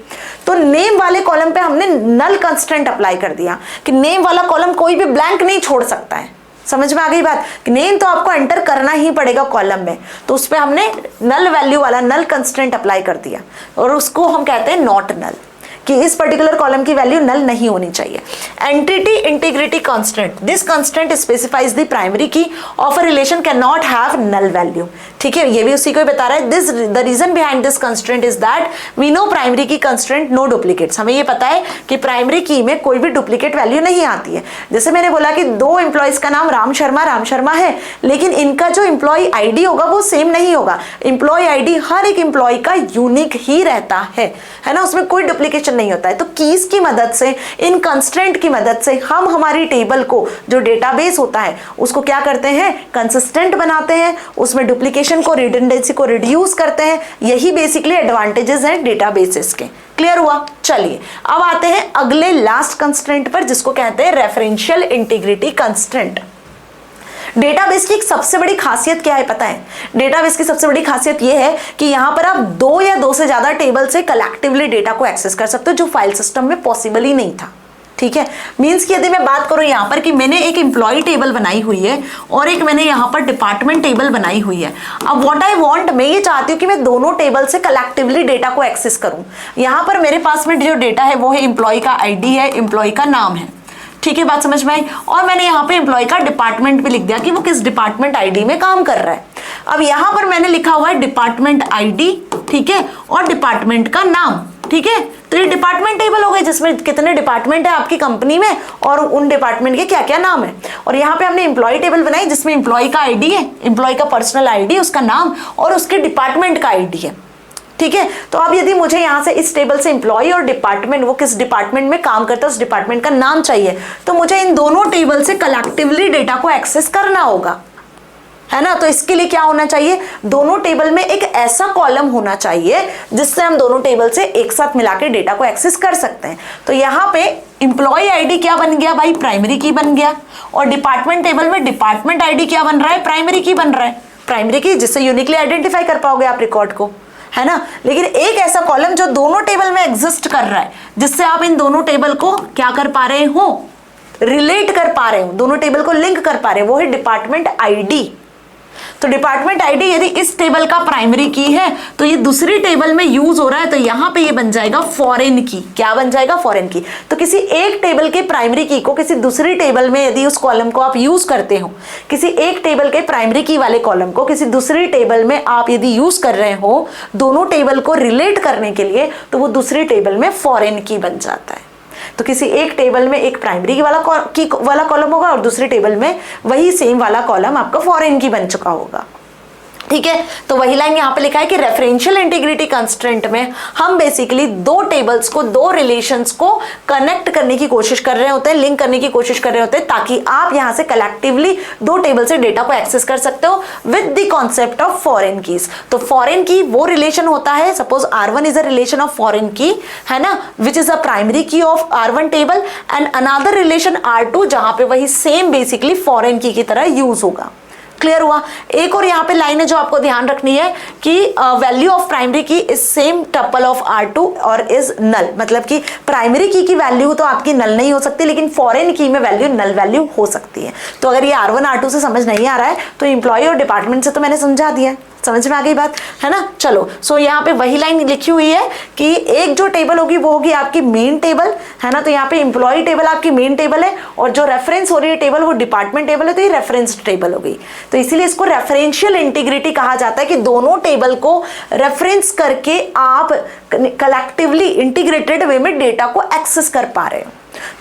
तो नेम वाले कॉलम पे हमने नल कंस्ट्रेंट अप्लाई कर दिया कि नेम वाला कॉलम कोई भी ब्लैंक नहीं छोड़ सकता है। समझ में आ गई बात। नेम तो आपको एंटर करना ही पड़ेगा कॉलम में, तो उस पे हमने नल वैल्यू वाला नल कंस्ट्रेंट अप्लाई कर दिया, और उसको हम कहते हैं नॉट नल, कि इस पर्टिकुलर कॉलम की वैल्यू नल नहीं होनी चाहिए। Entity integrity constant, this constant specifies the primary key of a relation can not have null value. ठीक है, ये भी उसी को ही बता रहा है। This the reason behind this constraint is that we know primary key constraint no duplicates. हमें ये पता है कि प्राइमरी की में कोई भी डुप्लीकेट वैल्यू नहीं आती है। जैसे मैंने बोला कि दो एम्प्लॉयज का नाम राम शर्मा है, लेकिन इनका जो एम्प्लॉय आईडी होगा वो सेम नहीं होगा। एम्प्लॉय आईडी हर एक एम्प्लॉय का यूनिक ही रहता है ना, उसमें कोई डुप्लीकेशन नहीं होता है। तो कीज की मदद से, इन कंस्ट्रेंट की मदद से हम हमारी टेबल को, जो डेटाबेस होता है उसको क्या करते हैं, कंसिस्टेंट बनाते हैं, उसमें डुप्लीकेशन को, रिडंडेंसी को रिड्यूस करते हैं। यही बेसिकली एडवांटेजेस हैं डेटाबेसेस के। क्लियर हुआ। चलिए अब आते हैं अगले लास्ट कंस्ट्रेंट पर, जिसको कहते हैं रेफरेंशियल इंटीग्रिटी कंस्ट्रेंट। डेटाबेस की एक सबसे बड़ी खासियत क्या है पता है? डेटाबेस की सबसे बड़ी खासियत यह है कि यहां पर आप दो या दो से ज्यादा टेबल से कलेक्टिवली डेटा को एक्सेस कर सकते हो, जो फाइल सिस्टम में पॉसिबल ही नहीं था। ठीक है, मींस कि यदि मैं बात करूं यहां पर कि मैंने एक एम्प्लॉय टेबल बनाई हुई है और एक मैंने यहां पर डिपार्टमेंट टेबल बनाई हुई है। अब व्हाट आई वांट, मैं ये चाहती हूं कि मैं दोनों टेबल से कलेक्टिवली डेटा को एक्सेस करूं। यहां पर मेरे पास में जो डेटा है वो है एम्प्लॉय का आईडी है, एम्प्लॉय का नाम है। ठीक है, बात समझ में आई। और मैंने यहाँ पे एम्प्लॉय का डिपार्टमेंट भी लिख दिया कि वो किस डिपार्टमेंट आईडी में काम कर रहा है। अब यहां पर मैंने लिखा हुआ है डिपार्टमेंट आईडी, ठीक है, और डिपार्टमेंट का नाम, ठीक है। तो ये डिपार्टमेंट टेबल हो गए जिसमें कितने डिपार्टमेंट है आपकी कंपनी में और उन डिपार्टमेंट के क्या क्या नाम है। और यहाँ पे हमने एम्प्लॉय टेबल बनाई जिसमें एम्प्लॉय का आईडी है, एम्प्लॉय का पर्सनल आईडी, उसका नाम और उसके डिपार्टमेंट का आईडी है, ठीक है। तो अब यदि मुझे यहाँ से इस टेबल से एम्प्लॉय और डिपार्टमेंट, वो किस डिपार्टमेंट में काम करता है उस डिपार्टमेंट का नाम चाहिए, तो मुझे इन दोनों टेबल से कलेक्टिवली डेटा को एक्सेस करना होगा, है ना। तो इसके लिए क्या होना चाहिए, दोनों टेबल में एक ऐसा कॉलम होना चाहिए जिससे हम दोनों टेबल से एक साथ मिला के डेटा को एक्सेस कर सकते हैं। तो यहाँ पे एम्प्लॉय आईडी क्या बन गया भाई, प्राइमरी की बन गया, और डिपार्टमेंट टेबल में डिपार्टमेंट आईडी क्या बन रहा है, प्राइमरी की बन रहा है, प्राइमरी की, जिससे यूनिकली आइडेंटिफाई कर पाओगे आप रिकॉर्ड को, है ना। लेकिन एक ऐसा कॉलम जो दोनों टेबल में एग्जिस्ट कर रहा है जिससे आप इन दोनों टेबल को क्या कर पा रहे हो, रिलेट कर पा रहे हो, दोनों टेबल को लिंक कर पा रहे हो, वो है डिपार्टमेंट आईडी। तो डिपार्टमेंट आईडी यदि इस टेबल का प्राइमरी की है तो ये दूसरी टेबल में यूज हो रहा है, तो यहां पे ये बन जाएगा फॉरेन की। क्या बन जाएगा, फॉरेन की। तो किसी एक टेबल के प्राइमरी की को किसी दूसरी टेबल में यदि उस कॉलम को आप यूज करते हो, किसी एक टेबल के प्राइमरी की वाले कॉलम को किसी दूसरी टेबल में आप यदि यूज कर रहे हो दोनों टेबल को रिलेट करने के लिए, तो वो दूसरी टेबल में फॉरेन की बन जाता है। तो किसी एक टेबल में एक प्राइमरी वाला कॉलम होगा और दूसरी टेबल में वही सेम वाला कॉलम आपका फॉरेन की बन चुका होगा, ठीक है। तो वही लाइन यहाँ पे लिखा है कि रेफरेंशियल इंटीग्रिटी कंस्ट्रेंट में हम बेसिकली दो टेबल्स को, दो रिलेशंस को कनेक्ट करने की कोशिश कर रहे होते हैं, लिंक करने की कोशिश कर रहे होते हैं, ताकि आप यहाँ से कलेक्टिवली दो टेबल से डेटा को एक्सेस कर सकते हो with the concept of foreign keys. तो फॉरेन की वो रिलेशन होता है, suppose R1 is a relation of foreign की, है ना, which is a primary key of R1 table, and another relation R2 जहां पे वही सेम बेसिकली फॉरेन की तरह यूज होगा। क्लियर हुआ। एक और यहाँ पे लाइन है जो आपको ध्यान रखनी है कि वैल्यू ऑफ प्राइमरी की is same tuple of R2 और इज नल, मतलब कि प्राइमरी की वैल्यू तो आपकी नल नहीं हो सकती, लेकिन फॉरेन की में वैल्यू नल वैल्यू हो सकती है। तो अगर ये R1 R2 से समझ नहीं आ रहा है तो एम्प्लॉय और डिपार्टमेंट से तो मैंने समझा दिया है, समझ में आ गई बात, है ना। चलो, सो यहाँ पे वही लाइन लिखी हुई है कि एक जो टेबल होगी वो होगी आपकी मेन टेबल, है ना। तो यहाँ पे एम्प्लॉय टेबल आपकी मेन टेबल है और जो रेफरेंस हो रही है टेबल वो डिपार्टमेंट टेबल है, तो ये रेफरेंस टेबल हो गई। तो इसीलिए इसको रेफरेंशियल इंटीग्रिटी कहा जाता है कि दोनों टेबल को रेफरेंस करके आप कलेक्टिवली इंटीग्रेटेड वे में डेटा को एक्सेस कर पा रहे हो।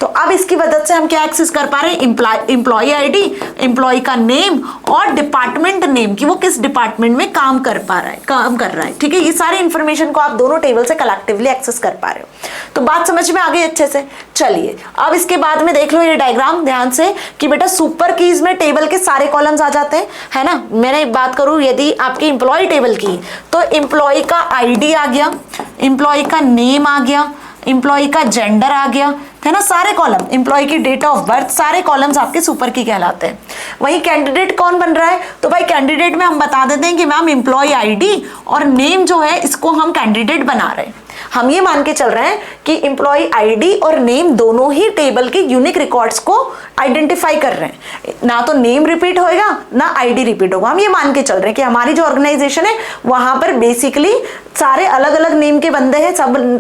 तो अब इसकी मदद से हम क्या एक्सेस कर पा रहे हैं, एम्प्लॉय आईडी, एम्प्लॉय का नेम और डिपार्टमेंट नेम की वो किस डिपार्टमेंट में काम कर रहा है, ठीक है। ये सारी इंफॉर्मेशन को आप दोनों टेबल से कलेक्टिवली एक्सेस कर पा रहे हो। तो बात समझ में आ गई अच्छे से। चलिए अब इसके बाद में देख लो ये डायग्राम ध्यान से कि बेटा सुपर कीज में टेबल के सारे कॉलम्स आ जाते हैं, है ना। मैंने बात करूं यदि आपकी एम्प्लॉय टेबल की, तो एम्प्लॉय का आईडी आ गया, एम्प्लॉय का नेम आ गया, एम्प्लॉय का जेंडर आ गया, है ना, सारे कॉलम, एम्प्लॉय की डेट ऑफ बर्थ, सारे कॉलम्स आपके सुपर की कहलाते हैं। वहीं कैंडिडेट कौन बन रहा है, तो भाई कैंडिडेट में हम बता देते हैं कि मैम एम्प्लॉय आईडी और नेम जो है इसको हम कैंडिडेट बना रहे हैं। हम ये मान के चल रहे हैं कि एम्प्लॉय आईडी और नेम दोनों ही टेबल के यूनिक रिकॉर्ड्स को आइडेंटिफाई कर रहे हैं, ना तो नेम रिपीट होएगा ना आईडी रिपीट होगा। हम ये मान के चल रहे हैं कि हमारी जो ऑर्गेनाइजेशन है वहां पर बेसिकली सारे अलग अलग नेम के बंदे हैं,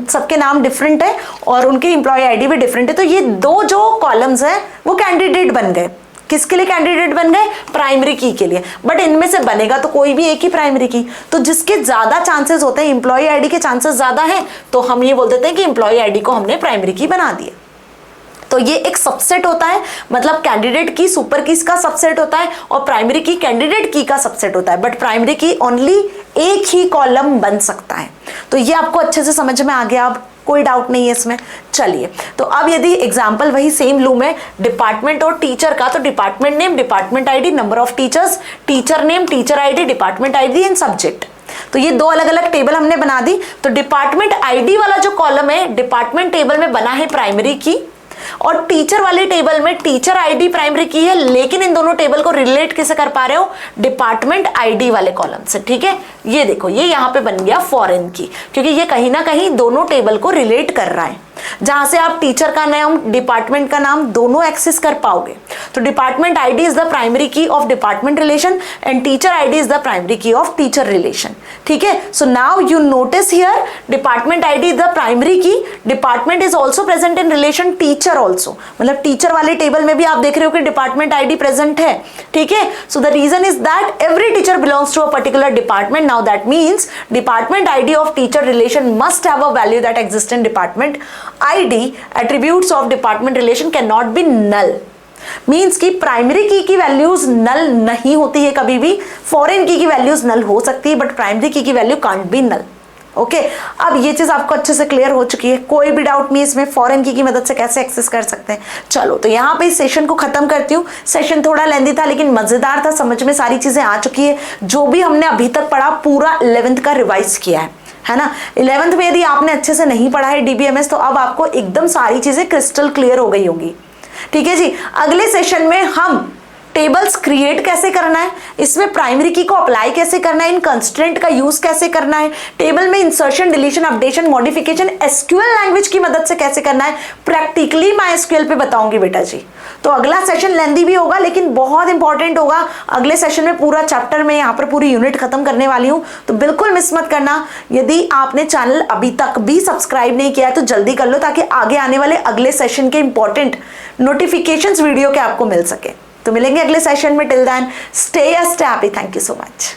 सबके नाम डिफरेंट है और उनकी एम्प्लॉय आईडी भी डिफरेंट है। तो ये दो जो कॉलम्स हैं वो कैंडिडेट बन गए। किसके लिए कैंडिडेट बन गए, प्राइमरी की के लिए। बट इनमें से बनेगा तो कोई भी एक ही प्राइमरी की, तो जिसके ज्यादा चांसेस होते हैं, एम्प्लॉय आईडी के चांसेस ज्यादा हैं, तो हम ये बोल देते हैं कि एम्प्लॉय आईडी को हमने प्राइमरी की बना दिया। तो ये एक सबसेट होता है, मतलब कैंडिडेट की सुपर कीज का सबसेट होता है और प्राइमरी की कैंडिडेट की का सबसेट होता है। बट प्राइमरी की ओनली एक ही कॉलम बन सकता है। तो ये आपको अच्छे से समझ में आ गया, अब कोई डाउट नहीं है इसमें। चलिए, तो अब यदि एग्जांपल वही सेम लूं मैं डिपार्टमेंट और टीचर का, तो department name, department ID, number of teachers, teacher name, teacher ID, department ID and subject. तो ये दो अलग अलग टेबल हमने बना दी। तो डिपार्टमेंट आईडी वाला जो कॉलम है डिपार्टमेंट टेबल में बना है प्राइमरी की, और टीचर वाले टेबल में टीचर आईडी प्राइमरी की है, लेकिन इन दोनों टेबल को रिलेट कैसे कर पा रहे हो, डिपार्टमेंट आईडी वाले कॉलम से, ठीक है। ये देखो ये यहाँ पे बन गया फॉरेन की, क्योंकि ये कहीं ना कहीं दोनों टेबल को रिलेट कर रहा है, जहां से आप टीचर का नाम, डिपार्टमेंट का नाम दोनों एक्सेस कर पाओगे। तो department ID is the primary key of department relation and teacher ID is the primary key of teacher relation. ठीक है, so now you notice here department ID is the primary key, department is also present in relation teacher also, मतलब teacher वाले table में भी आप देख रहे हो कि डिपार्टमेंट आईडी प्रेजेंट है. ठीक है, so the reason is that every teacher belongs to a particular department. Now that means department ID of teacher relation must have a value that exists in department ID. Attributes of department relation cannot be null. Means कि primary की values नल नहीं होती है कभी भी, foreign की values नल हो सकती है but primary key value can't be null. Okay, अब ये चीज आपको अच्छे से क्लियर हो चुकी है, कोई भी डाउट नहीं इसमें, फॉरेन की मदद से कैसे एक्सेस कर सकते हैं. चलो तो यहाँ पे इस सेशन को खत्म करती हूँ. सेशन थोड़ा लेंदी था लेकिन मजेदार था, समझ में सारी चीजें आ चुकी है. जो भी हमने अभी तक पढ़ा पूरा 11th का रिवाइज किया है ना. 11th में यदि आपने अच्छे से नहीं पढ़ा है डीबीएमएस तो अब आपको एकदम सारी चीजें क्रिस्टल क्लियर हो गई होंगी. ठीक है जी, अगले सेशन में हम टेबल्स क्रिएट कैसे करना है, इसमें प्राइमरी की को अप्लाई कैसे करना है, इन कंस्ट्रेंट का यूज कैसे करना है, टेबल में insertion deletion updation modification SQL language की मदद से कैसे करना है, प्रैक्टिकली मैं एसक्यूएल पे बताऊंगी बेटा जी. तो अगला सेशन लेंदी भी होगा लेकिन बहुत इंपॉर्टेंट होगा. अगले सेशन में पूरा चैप्टर में यहाँ पर पूरी यूनिट खत्म करने वाली हूँ, तो बिल्कुल मिस मत करना. यदि आपने चैनल अभी तक भी सब्सक्राइब नहीं किया है तो जल्दी कर लो ताकि आगे आने वाले अगले सेशन के इंपॉर्टेंट नोटिफिकेशंस वीडियो के आपको मिल सके. तो मिलेंगे अगले सेशन में. Till then stay happy. Thank you so much.